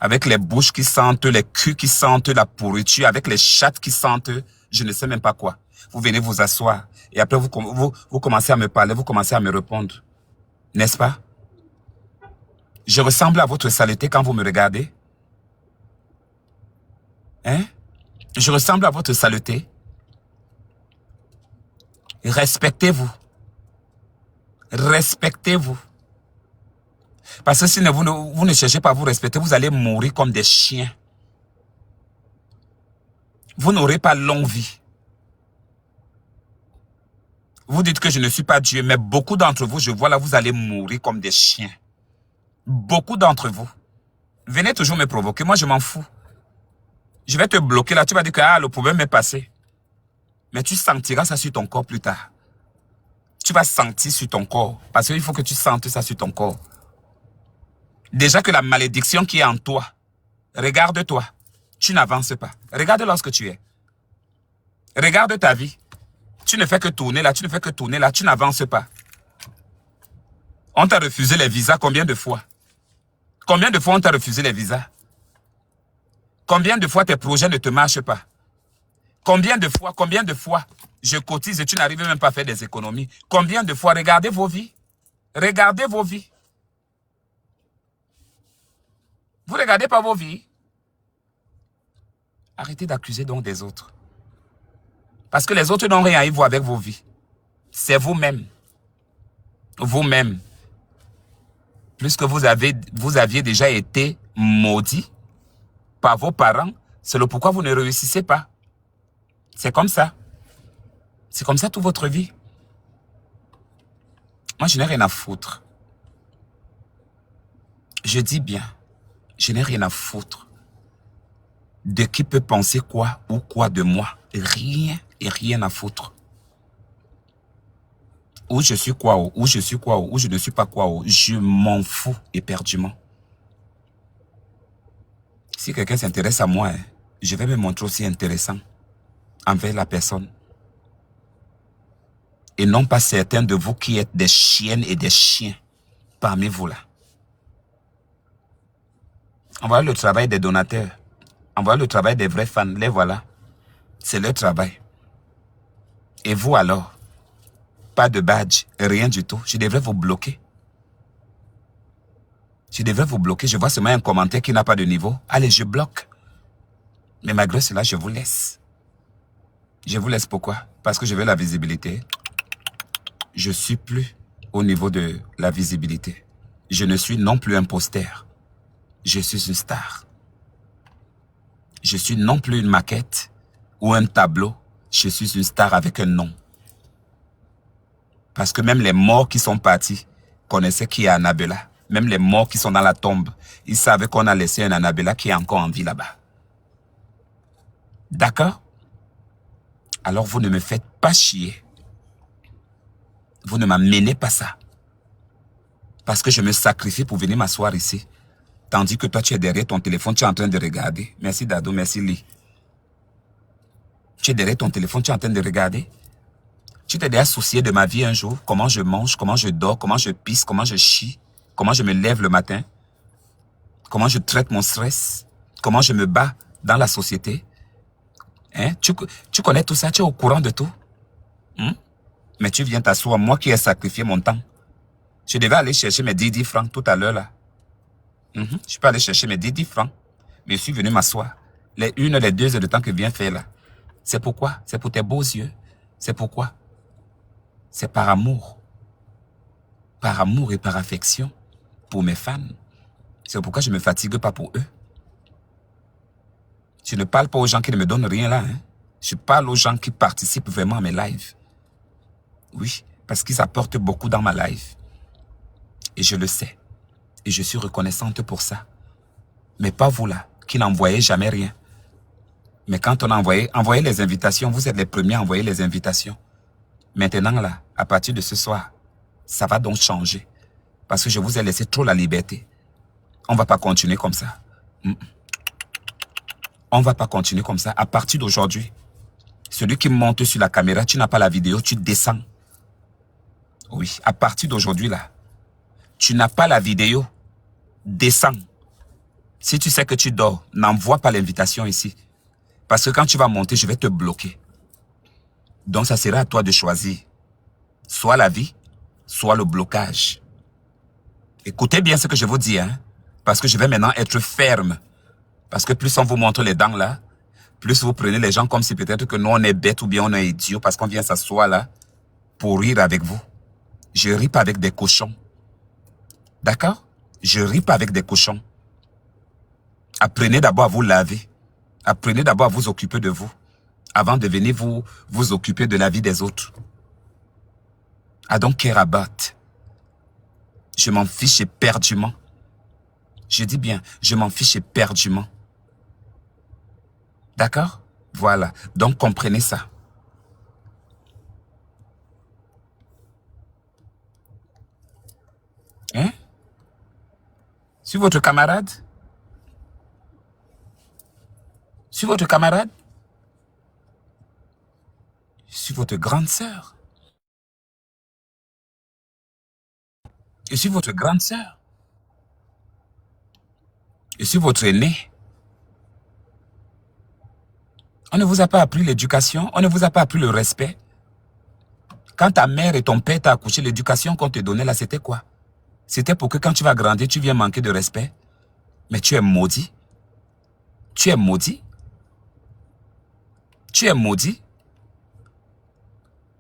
[SPEAKER 2] Avec les bouches qui sentent, les culs qui sentent la pourriture, avec les chattes qui sentent, je ne sais même pas quoi. Vous venez vous asseoir. Et après, vous commencez à me parler, vous commencez à me répondre. N'est-ce pas? Je ressemble à votre saleté quand vous me regardez. Hein? Je ressemble à votre saleté. Respectez-vous. Respectez-vous. Parce que si vous ne cherchez pas à vous respecter, vous allez mourir comme des chiens. Vous n'aurez pas longue vie. Vous dites que je ne suis pas Dieu, mais beaucoup d'entre vous, je vois là, vous allez mourir comme des chiens. Beaucoup d'entre vous. Venez toujours me provoquer, moi je m'en fous. Je vais te bloquer là, tu vas dire que le problème est passé. Mais tu sentiras ça sur ton corps plus tard. Tu vas sentir sur ton corps, parce qu'il faut que tu sentes ça sur ton corps. Déjà que la malédiction qui est en toi, regarde-toi, tu n'avances pas. Regarde lorsque tu es. Regarde ta vie. Tu ne fais que tourner là, tu ne fais que tourner là, tu n'avances pas. On t'a refusé les visas combien de fois? Combien de fois on t'a refusé les visas? Combien de fois tes projets ne te marchent pas? Combien de fois je cotise et tu n'arrives même pas à faire des économies? Combien de fois? Regardez vos vies. Regardez vos vies. Vous regardez pas vos vies? Arrêtez d'accuser donc des autres. Parce que les autres n'ont rien à y voir avec vos vies. C'est vous-même. Vous-même. Puisque vous aviez déjà été maudit par vos parents, c'est le pourquoi vous ne réussissez pas. C'est comme ça. C'est comme ça toute votre vie. Moi, je n'ai rien à foutre. Je dis bien, je n'ai rien à foutre de qui peut penser quoi ou quoi de moi. Rien et rien à foutre. Où je suis quoi, où je suis quoi, où je ne suis pas quoi, je m'en fous éperdument. Si quelqu'un s'intéresse à moi, je vais me montrer aussi intéressant envers la personne. Et non pas certains de vous qui êtes des chiennes et des chiens parmi vous là. Envoyez le travail des donateurs. Envoyez le travail des vrais fans. Les voilà. C'est leur travail. Et vous alors? Pas de badge, rien du tout. Je devrais vous bloquer. Je devrais vous bloquer. Je vois seulement un commentaire qui n'a pas de niveau. Allez, je bloque. Mais malgré cela, je vous laisse. Je vous laisse pourquoi? Parce que je veux la visibilité. Je ne suis plus au niveau de la visibilité. Je ne suis non plus un poster. Je suis une star. Je suis non plus une maquette ou un tableau. Je suis une star avec un nom. Parce que même les morts qui sont partis connaissaient qui est Annabella. Même les morts qui sont dans la tombe, ils savaient qu'on a laissé un Annabella qui est encore en vie là-bas. D'accord? Alors vous ne me faites pas chier. Vous ne m'amenez pas ça. Parce que je me sacrifie pour venir m'asseoir ici. Tandis que toi, tu es derrière ton téléphone, tu es en train de regarder. Merci Dado, merci Lee. Tu es derrière ton téléphone, tu es en train de regarder. Tu t'es déjà soucié de ma vie un jour, comment je mange, comment je dors, comment je pisse, comment je chie, comment je me lève le matin, comment je traite mon stress, comment je me bats dans la société. Hein? Tu connais tout ça, tu es au courant de tout. Hein? Mais tu viens t'asseoir, moi qui ai sacrifié mon temps. Je devais aller chercher mes 10 francs tout à l'heure là. Je peux aller chercher mes 10 francs. Mais je suis venu m'asseoir. Les 1, les 2 heures de temps que je viens faire là. C'est pourquoi? C'est pour tes beaux yeux. C'est pourquoi? C'est par amour. Par amour et par affection pour mes fans. C'est pourquoi je ne me fatigue pas pour eux. Je ne parle pas aux gens qui ne me donnent rien là. Hein. Je parle aux gens qui participent vraiment à mes lives. Oui, parce qu'ils apportent beaucoup dans ma life. Et je le sais. Et je suis reconnaissante pour ça. Mais pas vous là, qui n'envoyez jamais rien. Mais quand on envoyez les invitations, vous êtes les premiers à envoyer les invitations. Maintenant là, à partir de ce soir, ça va donc changer. Parce que je vous ai laissé trop la liberté. On ne va pas continuer comme ça. On ne va pas continuer comme ça. À partir d'aujourd'hui, celui qui monte sur la caméra, tu n'as pas la vidéo, tu descends. Oui, à partir d'aujourd'hui là, tu n'as pas la vidéo, descends. Si tu sais que tu dors, n'envoie pas l'invitation ici. Parce que quand tu vas monter, je vais te bloquer. Donc ça sera à toi de choisir. Soit la vie, soit le blocage. Écoutez bien ce que je vous dis, hein. Parce que je vais maintenant être ferme. Parce que plus on vous montre les dents là, plus vous prenez les gens comme si peut-être que nous on est bêtes ou bien on est idiots parce qu'on vient s'asseoir là pour rire avec vous. Je ris pas avec des cochons. D'accord? Je ris pas avec des cochons. Apprenez d'abord à vous laver. Apprenez d'abord à vous occuper de vous. Avant de venir vous occuper de la vie des autres. I don't care about. Je m'en fiche éperdument. Je dis bien, je m'en fiche éperdument. D'accord? Voilà. Donc comprenez ça. Hein? Sur votre camarade? Sur votre camarade? Sur votre grande sœur? Et sur votre grande sœur? Et sur votre aîné? On ne vous a pas appris l'éducation, on ne vous a pas appris le respect. Quand ta mère et ton père t'ont accouché, l'éducation qu'on te donnait là, c'était quoi? C'était pour que quand tu vas grandir, tu viens manquer de respect. Mais tu es maudit. Tu es maudit. Tu es maudit.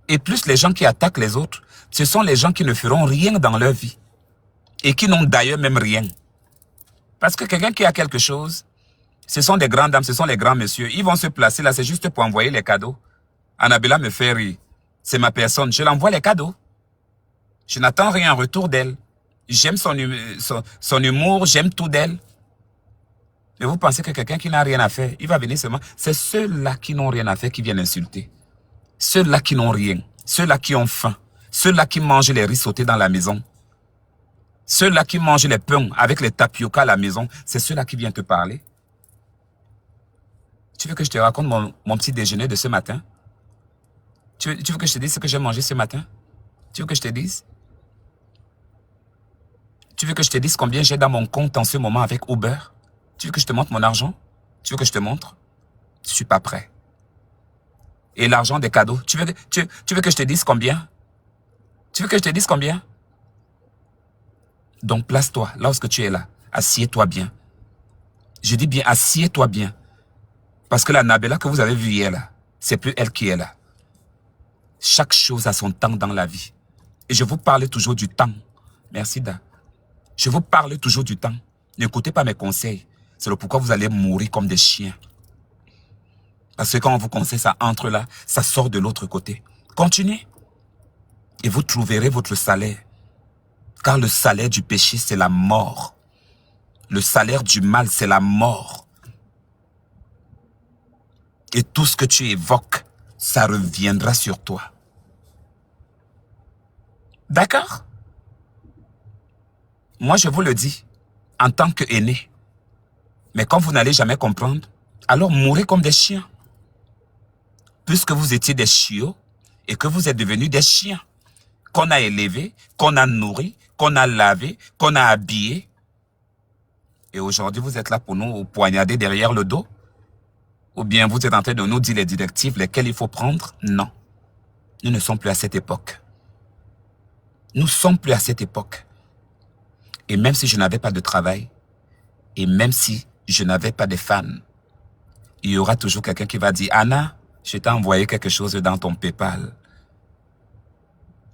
[SPEAKER 2] Et plus les gens qui attaquent les autres, ce sont les gens qui ne feront rien dans leur vie. Et qui n'ont d'ailleurs même rien. Parce que quelqu'un qui a quelque chose, ce sont des grandes dames, ce sont les grands messieurs. Ils vont se placer là, c'est juste pour envoyer les cadeaux. Annabella me fait rire. C'est ma personne, je l'envoie les cadeaux. Je n'attends rien en retour d'elle. J'aime son humour, j'aime tout d'elle. Mais vous pensez que quelqu'un qui n'a rien à faire, il va venir seulement. C'est ceux-là qui n'ont rien à faire qui viennent insulter. Ceux-là qui n'ont rien. Ceux-là qui ont faim. Ceux-là qui mangent les riz sautés dans la maison. Ceux-là qui mangent les pains avec les tapioca à la maison. C'est ceux-là qui viennent te parler. Tu veux que je te raconte mon petit déjeuner de ce matin? Tu veux que je te dise ce que j'ai mangé ce matin? Tu veux que je te dise? Tu veux que je te dise combien j'ai dans mon compte en ce moment avec Uber? Tu veux que je te montre mon argent? Tu veux que je te montre? Je ne suis pas prêt. Et l'argent des cadeaux, tu veux que je te dise combien? Tu veux que je te dise combien? Donc place-toi, lorsque tu es là, assieds-toi bien. Je dis bien, assieds-toi bien. Parce que la Nabella que vous avez vue hier là, c'est plus elle qui est là. Chaque chose a son temps dans la vie. Et je vous parle toujours du temps. Merci Da. Je vous parle toujours du temps. N'écoutez pas mes conseils. C'est le pourquoi vous allez mourir comme des chiens. Parce que quand on vous conseille, ça entre là, ça sort de l'autre côté. Continuez. Et vous trouverez votre salaire. Car le salaire du péché, c'est la mort. Le salaire du mal, c'est la mort. Et tout ce que tu évoques, ça reviendra sur toi. D'accord? Moi, je vous le dis, en tant qu'aîné. Mais quand vous n'allez jamais comprendre, alors mourrez comme des chiens. Puisque vous étiez des chiots et que vous êtes devenus des chiens. Qu'on a élevés, qu'on a nourris, qu'on a lavé, qu'on a habillés. Et aujourd'hui, vous êtes là pour nous poignarder derrière le dos? Ou bien vous êtes en train de nous dire les directives lesquelles il faut prendre? Non. Nous ne sommes plus à cette époque. Nous ne sommes plus à cette époque. Et même si je n'avais pas de travail, et même si je n'avais pas de fans, il y aura toujours quelqu'un qui va dire, Anna, je t'ai envoyé quelque chose dans ton PayPal.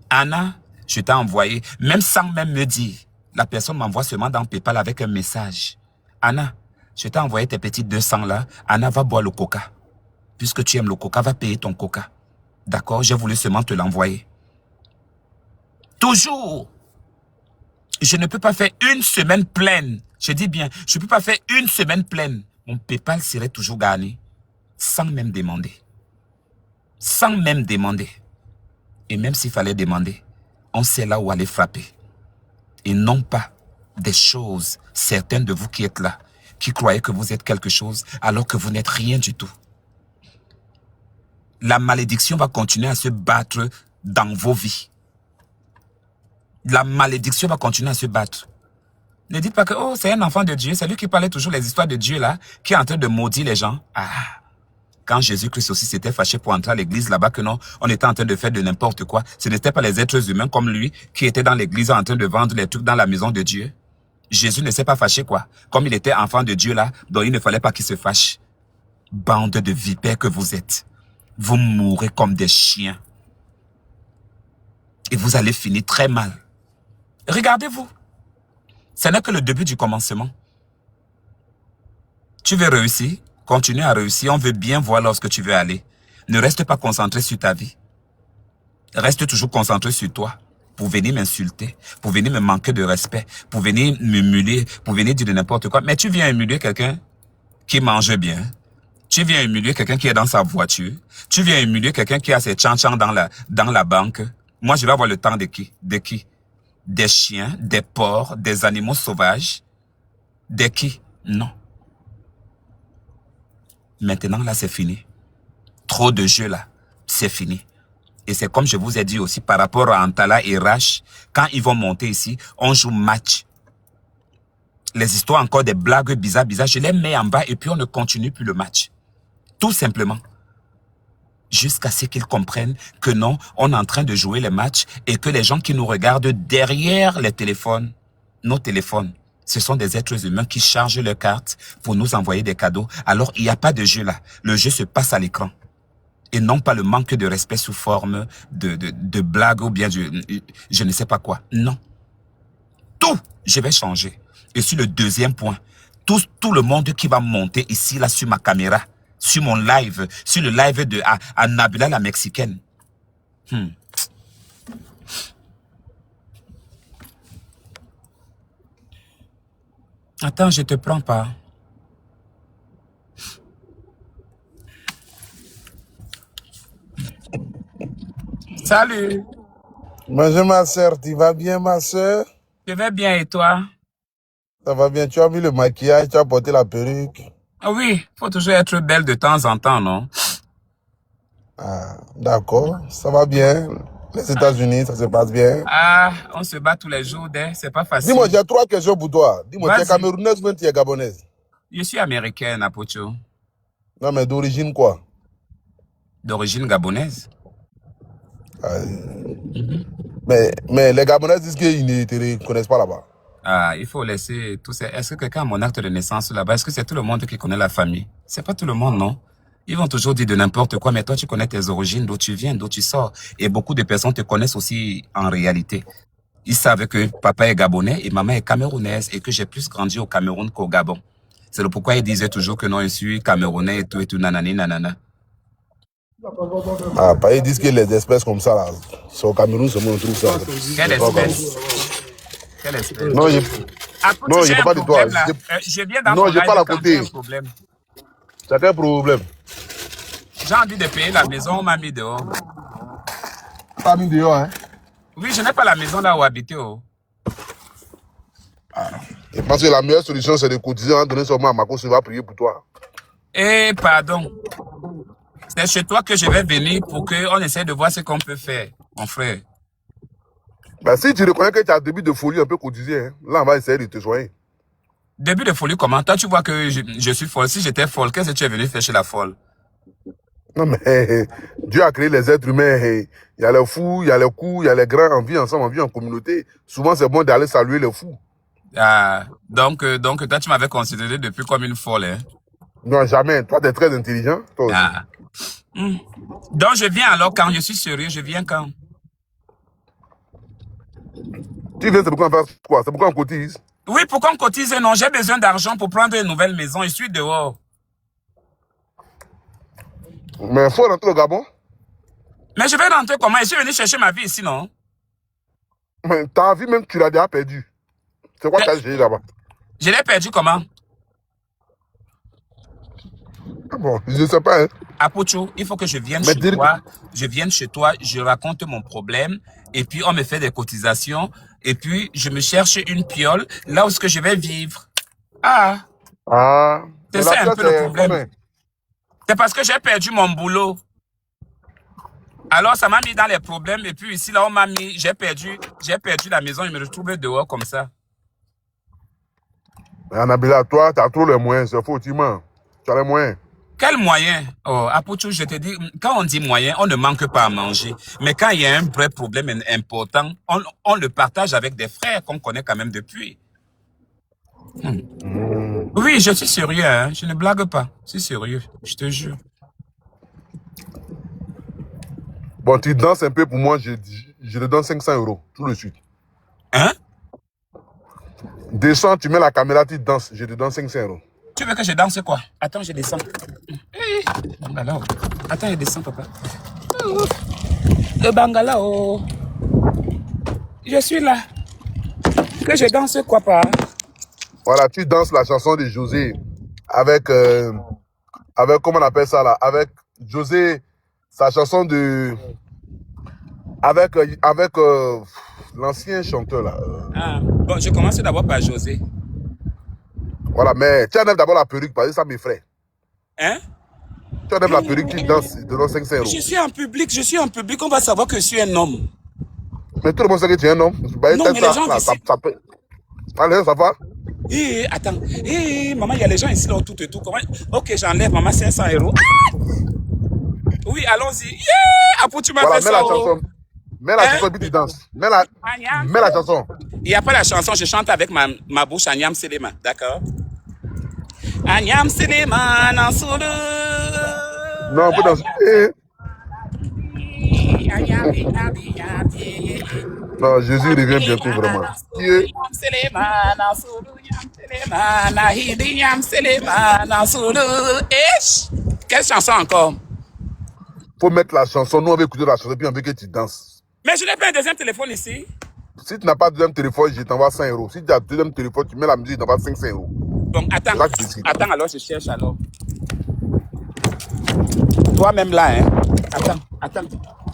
[SPEAKER 2] Anna, je t'ai envoyé, même sans même me dire, la personne m'envoie seulement dans PayPal avec un message. Anna, je t'ai envoyé tes petits 200 là. Anna, va boire le coca. Puisque tu aimes le coca, va payer ton coca. D'accord? J'ai voulu seulement te l'envoyer. Toujours. Je ne peux pas faire une semaine pleine. Je dis bien, je ne peux pas faire une semaine pleine. Mon PayPal serait toujours garni. Sans même demander. Sans même demander. Et même s'il fallait demander, on sait là où aller frapper. Et non pas des choses, certaines de vous qui êtes là, qui croyez que vous êtes quelque chose alors que vous n'êtes rien du tout. La malédiction va continuer à se battre dans vos vies. La malédiction va continuer à se battre. Ne dites pas que, oh, c'est un enfant de Dieu, c'est lui qui parlait toujours les histoires de Dieu là, qui est en train de maudire les gens. Ah, quand Jésus-Christ aussi s'était fâché pour entrer à l'église là-bas, que non, on était en train de faire de n'importe quoi. Ce n'étaient pas les êtres humains comme lui qui étaient dans l'église en train de vendre les trucs dans la maison de Dieu. Jésus ne s'est pas fâché quoi. Comme il était enfant de Dieu là, donc il ne fallait pas qu'il se fâche. Bande de vipères que vous êtes. Vous mourrez comme des chiens. Et vous allez finir très mal. Regardez-vous. Ce n'est que le début du commencement. Tu veux réussir? Continue à réussir. On veut bien voir lorsque tu veux aller. Ne reste pas concentré sur ta vie. Reste toujours concentré sur toi. Pour venir m'insulter, pour venir me manquer de respect, pour venir m'humilier, pour venir dire de n'importe quoi. Mais tu viens humilier quelqu'un qui mange bien. Tu viens humilier quelqu'un qui est dans sa voiture. Tu viens humilier quelqu'un qui a ses tchan-tchan dans la banque. Moi, je vais avoir le temps de qui? De qui? Des chiens, des porcs, des animaux sauvages. De qui? Non. Maintenant, là, c'est fini. Trop de jeux, là. C'est fini. Et c'est comme je vous ai dit aussi par rapport à Antala et Rach, quand ils vont monter ici, on joue match. Les histoires encore des blagues bizarres, je les mets en bas et puis on ne continue plus le match. Tout simplement. Jusqu'à ce qu'ils comprennent que non, on est en train de jouer les matchs et que les gens qui nous regardent derrière les téléphones, nos téléphones, ce sont des êtres humains qui chargent leurs cartes pour nous envoyer des cadeaux. Alors, il n'y a pas de jeu là. Le jeu se passe à l'écran. Et non pas le manque de respect sous forme de blague ou bien je ne sais pas quoi. Non. Tout, je vais changer. Et sur le deuxième point, tout le monde qui va monter ici, là, sur ma caméra, sur mon live, sur le live de Nabila la Mexicaine. Attends, je te prends pas. Salut.
[SPEAKER 11] Bonjour ma soeur, tu vas bien ma soeur?
[SPEAKER 2] Je vais bien et toi?
[SPEAKER 11] Ça va bien, tu as mis le maquillage, tu as porté la perruque.
[SPEAKER 2] Ah oui, faut toujours être belle de temps en temps, non?
[SPEAKER 11] Ah, d'accord, ça va bien. Les États-Unis, ça se passe bien.
[SPEAKER 2] Ah, on se bat tous les jours, c'est pas facile.
[SPEAKER 11] Dis-moi, j'ai 3 questions pour toi. Dis-moi, tu es
[SPEAKER 2] Vas-y.
[SPEAKER 11] camerounaise ou tu es gabonaise?
[SPEAKER 2] Je suis américaine, Apocho.
[SPEAKER 11] Non, mais d'origine quoi?
[SPEAKER 2] D'origine gabonaise.
[SPEAKER 11] Mais les Gabonaises disent qu'ils ne te reconnaissent pas là-bas.
[SPEAKER 2] Ah, il faut laisser tout ça. Est-ce que quelqu'un a mon acte de naissance là-bas? Est-ce que c'est tout le monde qui connaît la famille? C'est pas tout le monde, non? Ils vont toujours dire de n'importe quoi, mais toi, tu connais tes origines, d'où tu viens, d'où tu sors. Et beaucoup de personnes te connaissent aussi en réalité. Ils savent que papa est gabonais et maman est camerounaise et que j'ai plus grandi au Cameroun qu'au Gabon. C'est le pourquoi ils disaient toujours que non, je suis camerounais et tout, nanani, nanana.
[SPEAKER 11] Ah, ils disent que les espèces comme ça, là, c'est au Cameroun seulement on trouve ça.
[SPEAKER 2] Quelle espèce? Quelle espèce?
[SPEAKER 11] Non,
[SPEAKER 2] Apocho,
[SPEAKER 11] je
[SPEAKER 2] j'ai
[SPEAKER 11] ne
[SPEAKER 2] un
[SPEAKER 11] parle pas de toi.
[SPEAKER 2] problème, là. Je viens dans
[SPEAKER 11] Non,
[SPEAKER 2] ton
[SPEAKER 11] je
[SPEAKER 2] live
[SPEAKER 11] parle à
[SPEAKER 2] quand
[SPEAKER 11] côté.
[SPEAKER 2] j'ai un problème.
[SPEAKER 11] C'est quel problème?
[SPEAKER 2] J'ai envie de payer la maison, on m'a mis dehors.
[SPEAKER 11] Pas mis dehors, hein?
[SPEAKER 2] Oui, je n'ai pas la maison là où habiter. Oh.
[SPEAKER 11] Je pense que la meilleure solution, c'est de cotiser, en donner seulement à Marco, il va prier pour toi.
[SPEAKER 2] Eh, pardon. C'est chez toi que je vais venir pour qu'on essaie de voir ce qu'on peut faire, mon frère.
[SPEAKER 11] Ben, si tu reconnais que tu as un début de folie un peu cotisé, hein, là, on va essayer de te soigner.
[SPEAKER 2] Début de folie, comment? Toi, tu vois que je suis folle. Si j'étais folle, qu'est-ce que tu es venu faire chez la folle?
[SPEAKER 11] Non, mais Dieu a créé les êtres humains. Il y a les fous, il y a les coups, il y a les grands. On vit ensemble, on vit en communauté. Souvent, c'est bon d'aller saluer les fous.
[SPEAKER 2] Ah, donc toi, tu m'avais considéré depuis comme une folle, hein?
[SPEAKER 11] Non, jamais. Toi, tu es très intelligent. Toi aussi.
[SPEAKER 2] Ah. Donc, je viens alors quand? Je suis sérieux, je viens quand?
[SPEAKER 11] Tu viens, c'est pourquoi on fait quoi? C'est pourquoi on cotise?
[SPEAKER 2] Oui, pourquoi on cotise? Non, j'ai besoin d'argent pour prendre une nouvelle maison. Je suis dehors.
[SPEAKER 11] Mais il faut rentrer au Gabon.
[SPEAKER 2] Mais je vais rentrer comment? Je suis venu chercher ma vie ici, non?
[SPEAKER 11] Mais ta vie, même, tu l'as déjà perdue. C'est quoi que tu as géré là-bas?
[SPEAKER 2] Je l'ai perdu comment?
[SPEAKER 11] Ah bon, je ne sais pas. Hein.
[SPEAKER 2] Apocho, il faut que je vienne chez toi. Je vienne chez toi, je raconte mon problème, et puis on me fait des cotisations, et puis je me cherche une piole, là où est-ce que je vais vivre. Ah. C'est ça un peu le problème. C'est parce que j'ai perdu mon boulot. Alors ça m'a mis dans les problèmes, et puis ici, là, on m'a mis, j'ai perdu la maison, je me retrouve dehors comme ça.
[SPEAKER 11] Nabila, toi, tu as trop les moyens, c'est faux, tu mens. Tu as les moyens.
[SPEAKER 2] Quel moyen? Oh, Apocho, je te dis, quand on dit moyen, on ne manque pas à manger. Mais quand il y a un vrai problème important, on le partage avec des frères qu'on connaît quand même depuis. Oui, je suis sérieux, hein? Je ne blague pas. Je suis sérieux, je te jure.
[SPEAKER 11] Bon, tu danses un peu pour moi, je te donne 500 € tout de suite.
[SPEAKER 2] Hein?
[SPEAKER 11] Descends, tu mets la caméra, tu danses, je te donne 500 €.
[SPEAKER 2] Tu veux que je danse quoi? Attends, je descends. Bangala. Attends, je descends, papa. Le Bangala, oh. Je suis là. Que je danse quoi, pas?
[SPEAKER 11] Voilà, tu danses la chanson de José avec, comment on appelle ça là? Avec José, sa chanson de... Avec l'ancien chanteur là.
[SPEAKER 2] Ah, bon, je commence d'abord par José.
[SPEAKER 11] Voilà, mais tu enlèves d'abord la perruque, parce que ça m'effraie.
[SPEAKER 2] Hein?
[SPEAKER 11] Tu enlèves la perruque, tu danses, tu donnes 500 €.
[SPEAKER 2] Je suis en public, on va savoir que je suis un homme.
[SPEAKER 11] Mais tout le monde sait que tu es un homme.
[SPEAKER 2] Non, mais les gens
[SPEAKER 11] ça va?
[SPEAKER 2] Attends. Maman, il y a les gens ici, là, tout et tout. Comment... Ok, j'enlève, maman, 500 euros. Ah! Oui, allons-y. Apo, tu m'as
[SPEAKER 11] Voilà,
[SPEAKER 2] fait
[SPEAKER 11] mets
[SPEAKER 2] ça.
[SPEAKER 11] la chanson. Mets la chanson et puis tu danses. Mets la chanson.
[SPEAKER 2] Il n'y a pas la chanson, je chante avec ma bouche, Agnam Selema, d'accord? Agnam Selema, Nansolo.
[SPEAKER 11] Non, on peut danser. Non, Jésus revient bientôt, vraiment.
[SPEAKER 2] Quelle chanson encore?
[SPEAKER 11] Faut mettre la chanson, nous on veut écouter la chanson, puis on veut que tu danses.
[SPEAKER 2] Mais je n'ai pas un deuxième téléphone ici.
[SPEAKER 11] Si tu n'as pas de deuxième téléphone, je t'envoie 5 euros. Si tu as deuxième téléphone, tu mets la musique, je t'envoie 500 euros.
[SPEAKER 2] Donc attends, alors je cherche alors. Toi-même là, hein.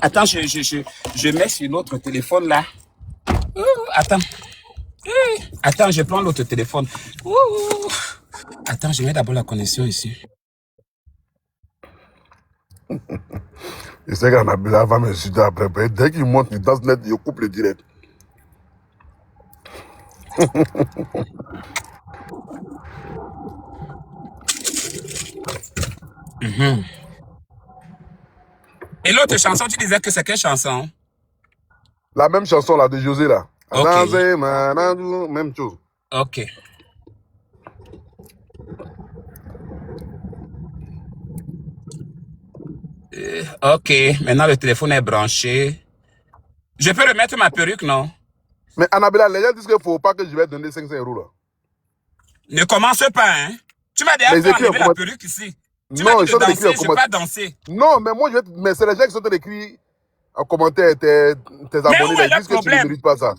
[SPEAKER 2] Attends, je mets sur l'autre téléphone là. Attends, je prends l'autre téléphone. Attends, je mets d'abord la connexion ici.
[SPEAKER 11] Je sais qu'Annabella va m'insulter après. Dès qu'il monte, il danse net, il coupe le direct.
[SPEAKER 2] Et l'autre chanson, tu disais que c'est quelle chanson?
[SPEAKER 11] La même chanson là de José là.
[SPEAKER 2] Ok.
[SPEAKER 11] Même chose.
[SPEAKER 2] Ok. Ok, maintenant le téléphone est branché. Je peux remettre ma perruque, non?
[SPEAKER 11] Mais Annabella, les gens disent qu'il ne faut pas que je vais donner 500 euros là.
[SPEAKER 2] Ne commence pas, hein? Tu m'as déjà fait enlever la perruque ici. Tu m'as dit de danser, je ne vais pas danser.
[SPEAKER 11] Non, mais moi, mais c'est les gens qui sont en train d'écrire en commentaire, tes abonnés, ils disent que tu ne mérites pas ça.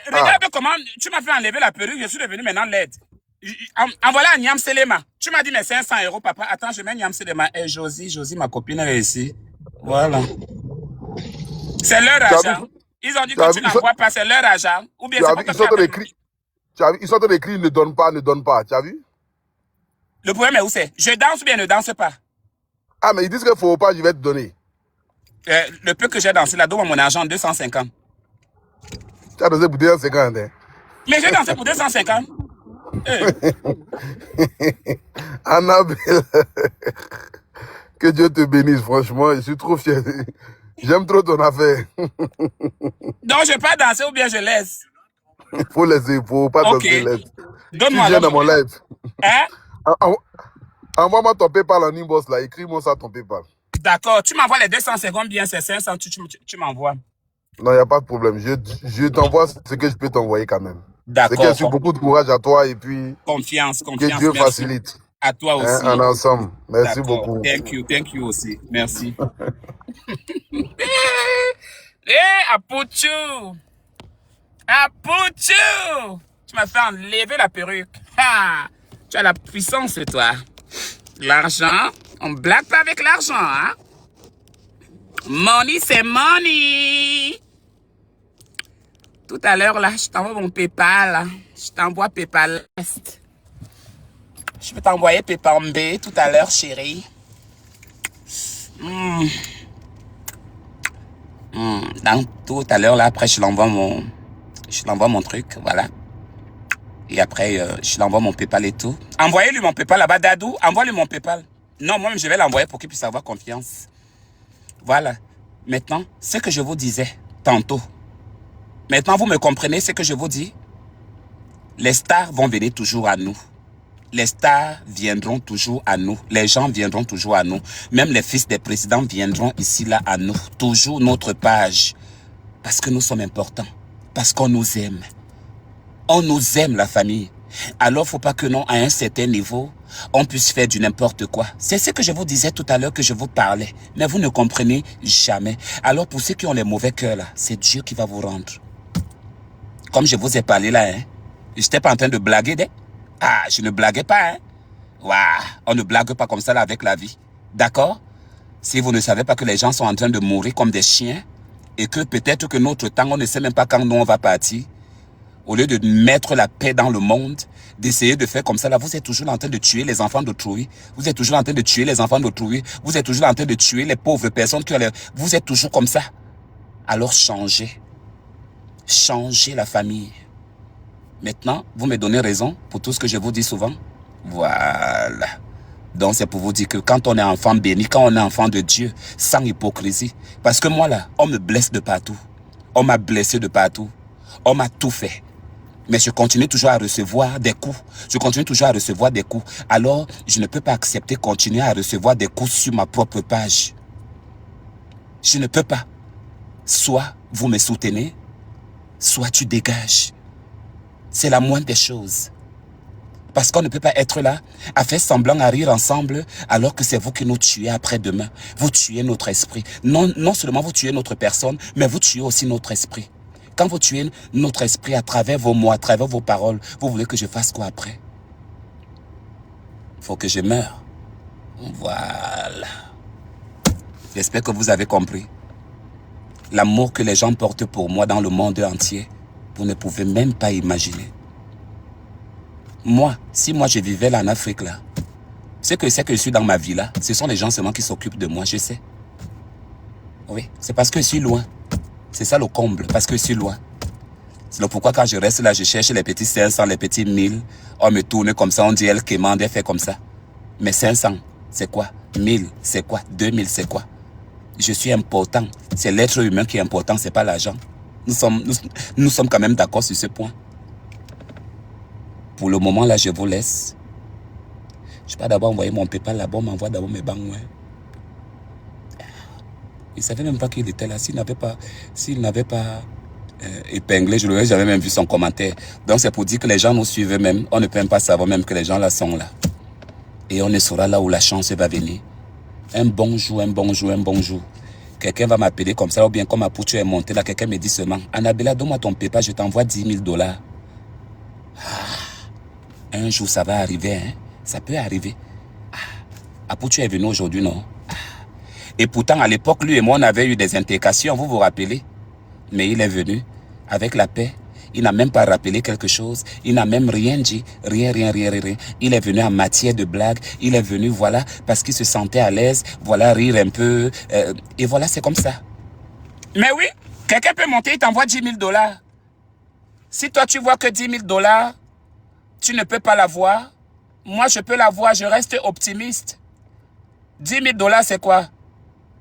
[SPEAKER 2] Regarde comment tu m'as fait enlever la perruque, je suis devenu maintenant laide. Envoie à Niam Selema. Tu m'as dit mes 500 euros, papa. Attends, je mets Niam Selema. Et Josie, ma copine, elle est ici. Voilà. C'est leur argent. Ils ont dit que tu n'envoies pas, c'est leur argent. Ou bien c'est
[SPEAKER 11] ils sont en train d'écrire. Ils sont en train d'écrire ne donne pas, ne donne pas. Tu as vu?
[SPEAKER 2] Le problème est où c'est? Je danse ou bien ne danse pas?
[SPEAKER 11] Ah, mais ils disent qu'il ne faut pas, je vais te donner.
[SPEAKER 2] Le peu que j'ai dansé là, donne-moi mon argent, 250.
[SPEAKER 11] Tu as dansé pour 250, hein?
[SPEAKER 2] Mais j'ai dansé pour 250.
[SPEAKER 11] Annabelle, que Dieu te bénisse, franchement, je suis trop fier. J'aime trop ton affaire.
[SPEAKER 2] Donc, je vais pas danser ou bien je laisse?
[SPEAKER 11] Faut laisser, faut pas danser, laisse.
[SPEAKER 2] Donne-moi
[SPEAKER 11] tu viens dans mon live.
[SPEAKER 2] Hein?
[SPEAKER 11] Envoie-moi ton PayPal en inbox là, écris-moi ça ton PayPal.
[SPEAKER 2] D'accord, tu m'envoies les 250 bien, c'est 500, tu m'envoies.
[SPEAKER 11] Non, il n'y a pas de problème, je t'envoie ce que je peux t'envoyer quand même.
[SPEAKER 2] D'accord.
[SPEAKER 11] C'est que j'ai beaucoup de courage à toi et puis...
[SPEAKER 2] Confiance.
[SPEAKER 11] Que Dieu facilite.
[SPEAKER 2] À toi aussi.
[SPEAKER 11] Hein, en ensemble. Merci beaucoup.
[SPEAKER 2] Thank you aussi. Merci. Apuchu! Tu m'as fait enlever la perruque. Tu as la puissance, toi. L'argent, on blague pas avec l'argent, hein? Money, c'est money! Tout à l'heure, là, je t'envoie mon PayPal. Je t'envoie PayPal Est. Je peux t'envoyer PayPal B tout à l'heure, chérie. Donc, tout à l'heure, là, après, je l'envoie mon truc, voilà. Et après, je l'envoie mon PayPal et tout. Envoyez-lui mon PayPal là-bas, Dadou. Envoie-lui mon PayPal. Non, moi-même, je vais l'envoyer pour qu'il puisse avoir confiance. Voilà. Maintenant, ce que je vous disais tantôt. Maintenant, vous me comprenez ce que je vous dis? Les stars vont venir toujours à nous. Les stars viendront toujours à nous. Les gens viendront toujours à nous. Même les fils des présidents viendront ici, là, à nous. Toujours notre page. Parce que nous sommes importants. Parce qu'on nous aime. On nous aime, la famille. Alors, faut pas que non, à un certain niveau, on puisse faire du n'importe quoi. C'est ce que je vous disais tout à l'heure que je vous parlais. Mais vous ne comprenez jamais. Alors, pour ceux qui ont les mauvais cœurs, là, c'est Dieu qui va vous rendre. Comme je vous ai parlé là, hein. Je n'étais pas en train de blaguer, je ne blaguais pas, hein. Waouh, on ne blague pas comme ça là avec la vie. D'accord? Si vous ne savez pas que les gens sont en train de mourir comme des chiens et que peut-être que notre temps, on ne sait même pas quand nous on va partir, au lieu de mettre la paix dans le monde, d'essayer de faire comme ça là, vous êtes toujours en train de tuer les enfants d'autrui. Vous êtes toujours en train de tuer les enfants d'autrui. Vous êtes toujours en train de tuer les pauvres personnes qui ont les... Vous êtes toujours comme ça. Alors changez. Changez la famille. Maintenant, vous me donnez raison pour tout ce que je vous dis souvent. Voilà. Donc, c'est pour vous dire que quand on est enfant béni, quand on est enfant de Dieu, sans hypocrisie. Parce que moi, là, on me blesse de partout. On m'a blessé de partout. On m'a tout fait. Mais je continue toujours à recevoir des coups. Je continue toujours à recevoir des coups. Alors, je ne peux pas accepter continuer à recevoir des coups sur ma propre page. Je ne peux pas. Soit vous me soutenez, soit tu dégages. C'est la moindre des choses. Parce qu'on ne peut pas être là à faire semblant à rire ensemble alors que c'est vous qui nous tuez après-demain. Vous tuez notre esprit. Non seulement vous tuez notre personne, mais vous tuez aussi notre esprit. Quand vous tuez notre esprit à travers vos mots, à travers vos paroles, vous voulez que je fasse quoi après? Il faut que je meure. Voilà. J'espère que vous avez compris. L'amour que les gens portent pour moi dans le monde entier, vous ne pouvez même pas imaginer. Moi, si moi je vivais là en Afrique, là, c'est que je suis dans ma vie là, ce sont les gens seulement qui s'occupent de moi, je sais. Oui, c'est parce que je suis loin. C'est ça le comble, parce que je suis loin. C'est pourquoi quand je reste là, je cherche les petits 500, les petits 1000. On me tourne comme ça, on dit elle quémande, elle fait comme ça. Mais 500, c'est quoi? 1000, c'est quoi? 2000, c'est quoi? Je suis important. C'est l'être humain qui est important, c'est pas l'argent. Nous sommes quand même d'accord sur ce point. Pour le moment, là, je vous laisse. Je vais pas d'abord envoyer mon PayPal là-bas, on m'envoie d'abord mes banques. Ouais. Il ne savait même pas qu'il était là. S'il n'avait pas épinglé, je l'aurais jamais même vu son commentaire. Donc, c'est pour dire que les gens nous suivent même. On ne peut même pas savoir même que les gens là sont là. Et on ne saura là où la chance va venir. Un bonjour, un bonjour, un bonjour. Quelqu'un va m'appeler comme ça, ou bien comme ma poutre est montée là, quelqu'un me dit seulement, Annabella, donne-moi ton PayPal, je t'envoie 10 000 $. Un jour, ça va arriver, hein? Ça peut arriver. Apoutu est venu aujourd'hui, non? Et pourtant, à l'époque, lui et moi, on avait eu des intercations, vous vous rappelez? Mais il est venu avec la paix. Il n'a même pas rappelé quelque chose. Il n'a même rien dit. Rien. Il est venu en matière de blague. Il est venu, voilà, parce qu'il se sentait à l'aise. Voilà, rire un peu. Et voilà, c'est comme ça. Mais oui, quelqu'un peut monter, il t'envoie 10 000 $. Si toi, tu vois que 10 000 $, tu ne peux pas l'avoir. Moi, je peux l'avoir. Je reste optimiste. 10 000 $, c'est quoi?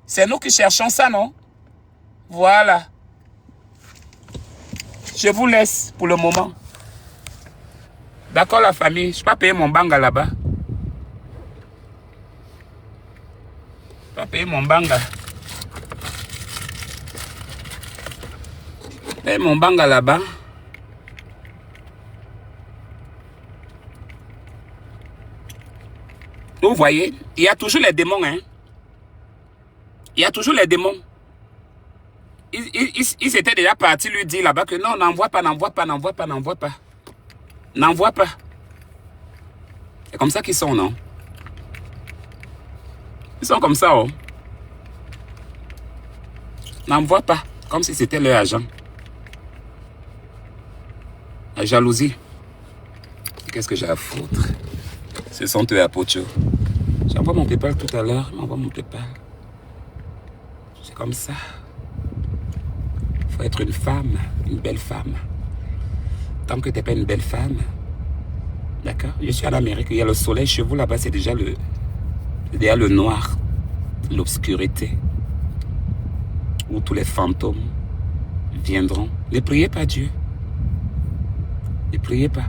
[SPEAKER 2] C'est nous qui cherchons ça, non? Voilà. Je vous laisse pour le moment. D'accord, la famille? Je ne vais pas payer mon banga là-bas. Je ne vais pas payer mon banga. Payer mon banga là-bas. Vous voyez, il y a toujours les démons, hein. Il y a toujours les démons. Ils étaient déjà partis lui dire là-bas que non, n'envoie pas. N'envoie pas. C'est comme ça qu'ils sont, non? Ils sont comme ça, oh. N'envoie pas. Comme si c'était leur agent. La jalousie. Qu'est-ce que j'ai à foutre? Ce sont eux à Pocho. J'envoie mon PayPal tout à l'heure. J'envoie mon PayPal. C'est comme ça. Il faut être une femme, une belle femme. Tant que tu n'es pas une belle femme, d'accord? Je suis en Amérique, il y a le soleil chez vous là-bas, c'est déjà le noir, l'obscurité, où tous les fantômes viendront. Ne priez pas Dieu. Ne priez pas.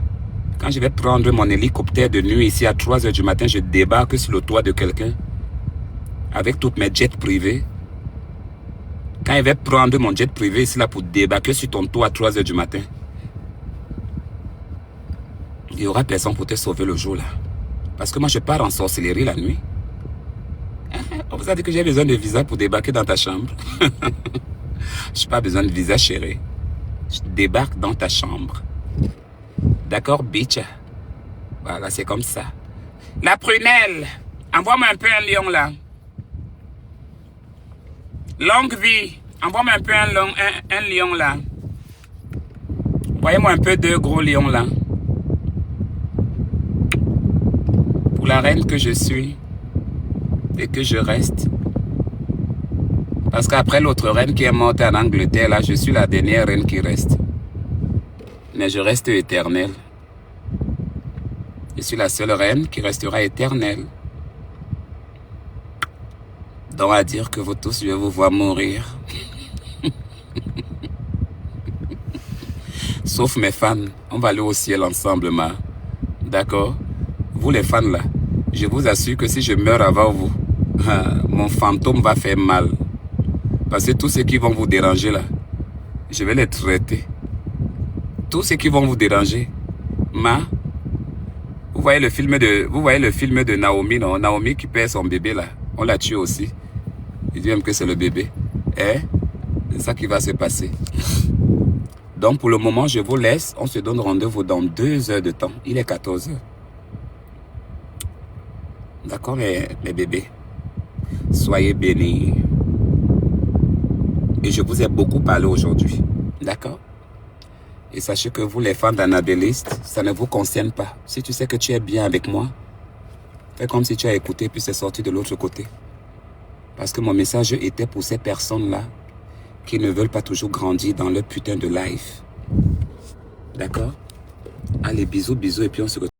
[SPEAKER 2] Quand je vais prendre mon hélicoptère de nuit ici à 3 h du matin, je débarque sur le toit de quelqu'un avec toutes mes jets privés. Quand il va prendre mon jet privé ici là pour débarquer sur ton toit à 3 h du matin, il n'y aura personne pour te sauver le jour là. Parce que moi je pars en sorcellerie la nuit. On vous a dit que j'ai besoin de visa pour débarquer dans ta chambre. Je n'ai pas besoin de visa, chérie. Je débarque dans ta chambre. D'accord, bitch? Voilà, c'est comme ça. La prunelle, envoie-moi un peu un lion là. Longue vie, envoie-moi un peu un lion là. Envoyez-moi un peu 2 gros lions là. Pour la reine que je suis et que je reste. Parce qu'après l'autre reine qui est morte en Angleterre, là, je suis la dernière reine qui reste. Mais je reste éternelle. Je suis la seule reine qui restera éternelle. Donc à dire que vous tous, je vais vous voir mourir. Sauf mes fans. On va aller au ciel ensemble, ma. D'accord? Vous les fans là, je vous assure que si je meurs avant vous, mon fantôme va faire mal. Parce que tous ceux qui vont vous déranger là, je vais les traiter. Tous ceux qui vont vous déranger, vous voyez le film de Naomi, non? Naomi qui perd son bébé là, on l'a tué aussi. Il dit même que c'est le bébé. C'est ça qui va se passer. Donc pour le moment, je vous laisse. On se donne rendez-vous dans 2 heures de temps. Il est 14 heures. D'accord, mes bébés? Soyez bénis. Et je vous ai beaucoup parlé aujourd'hui. D'accord? Et sachez que vous, les fans d'Annabelliste, ça ne vous concerne pas. Si tu sais que tu es bien avec moi, fais comme si tu as écouté puis c'est sorti de l'autre côté. Parce que mon message était pour ces personnes-là qui ne veulent pas toujours grandir dans leur putain de life. D'accord? Allez, bisous, bisous, et puis on se retrouve.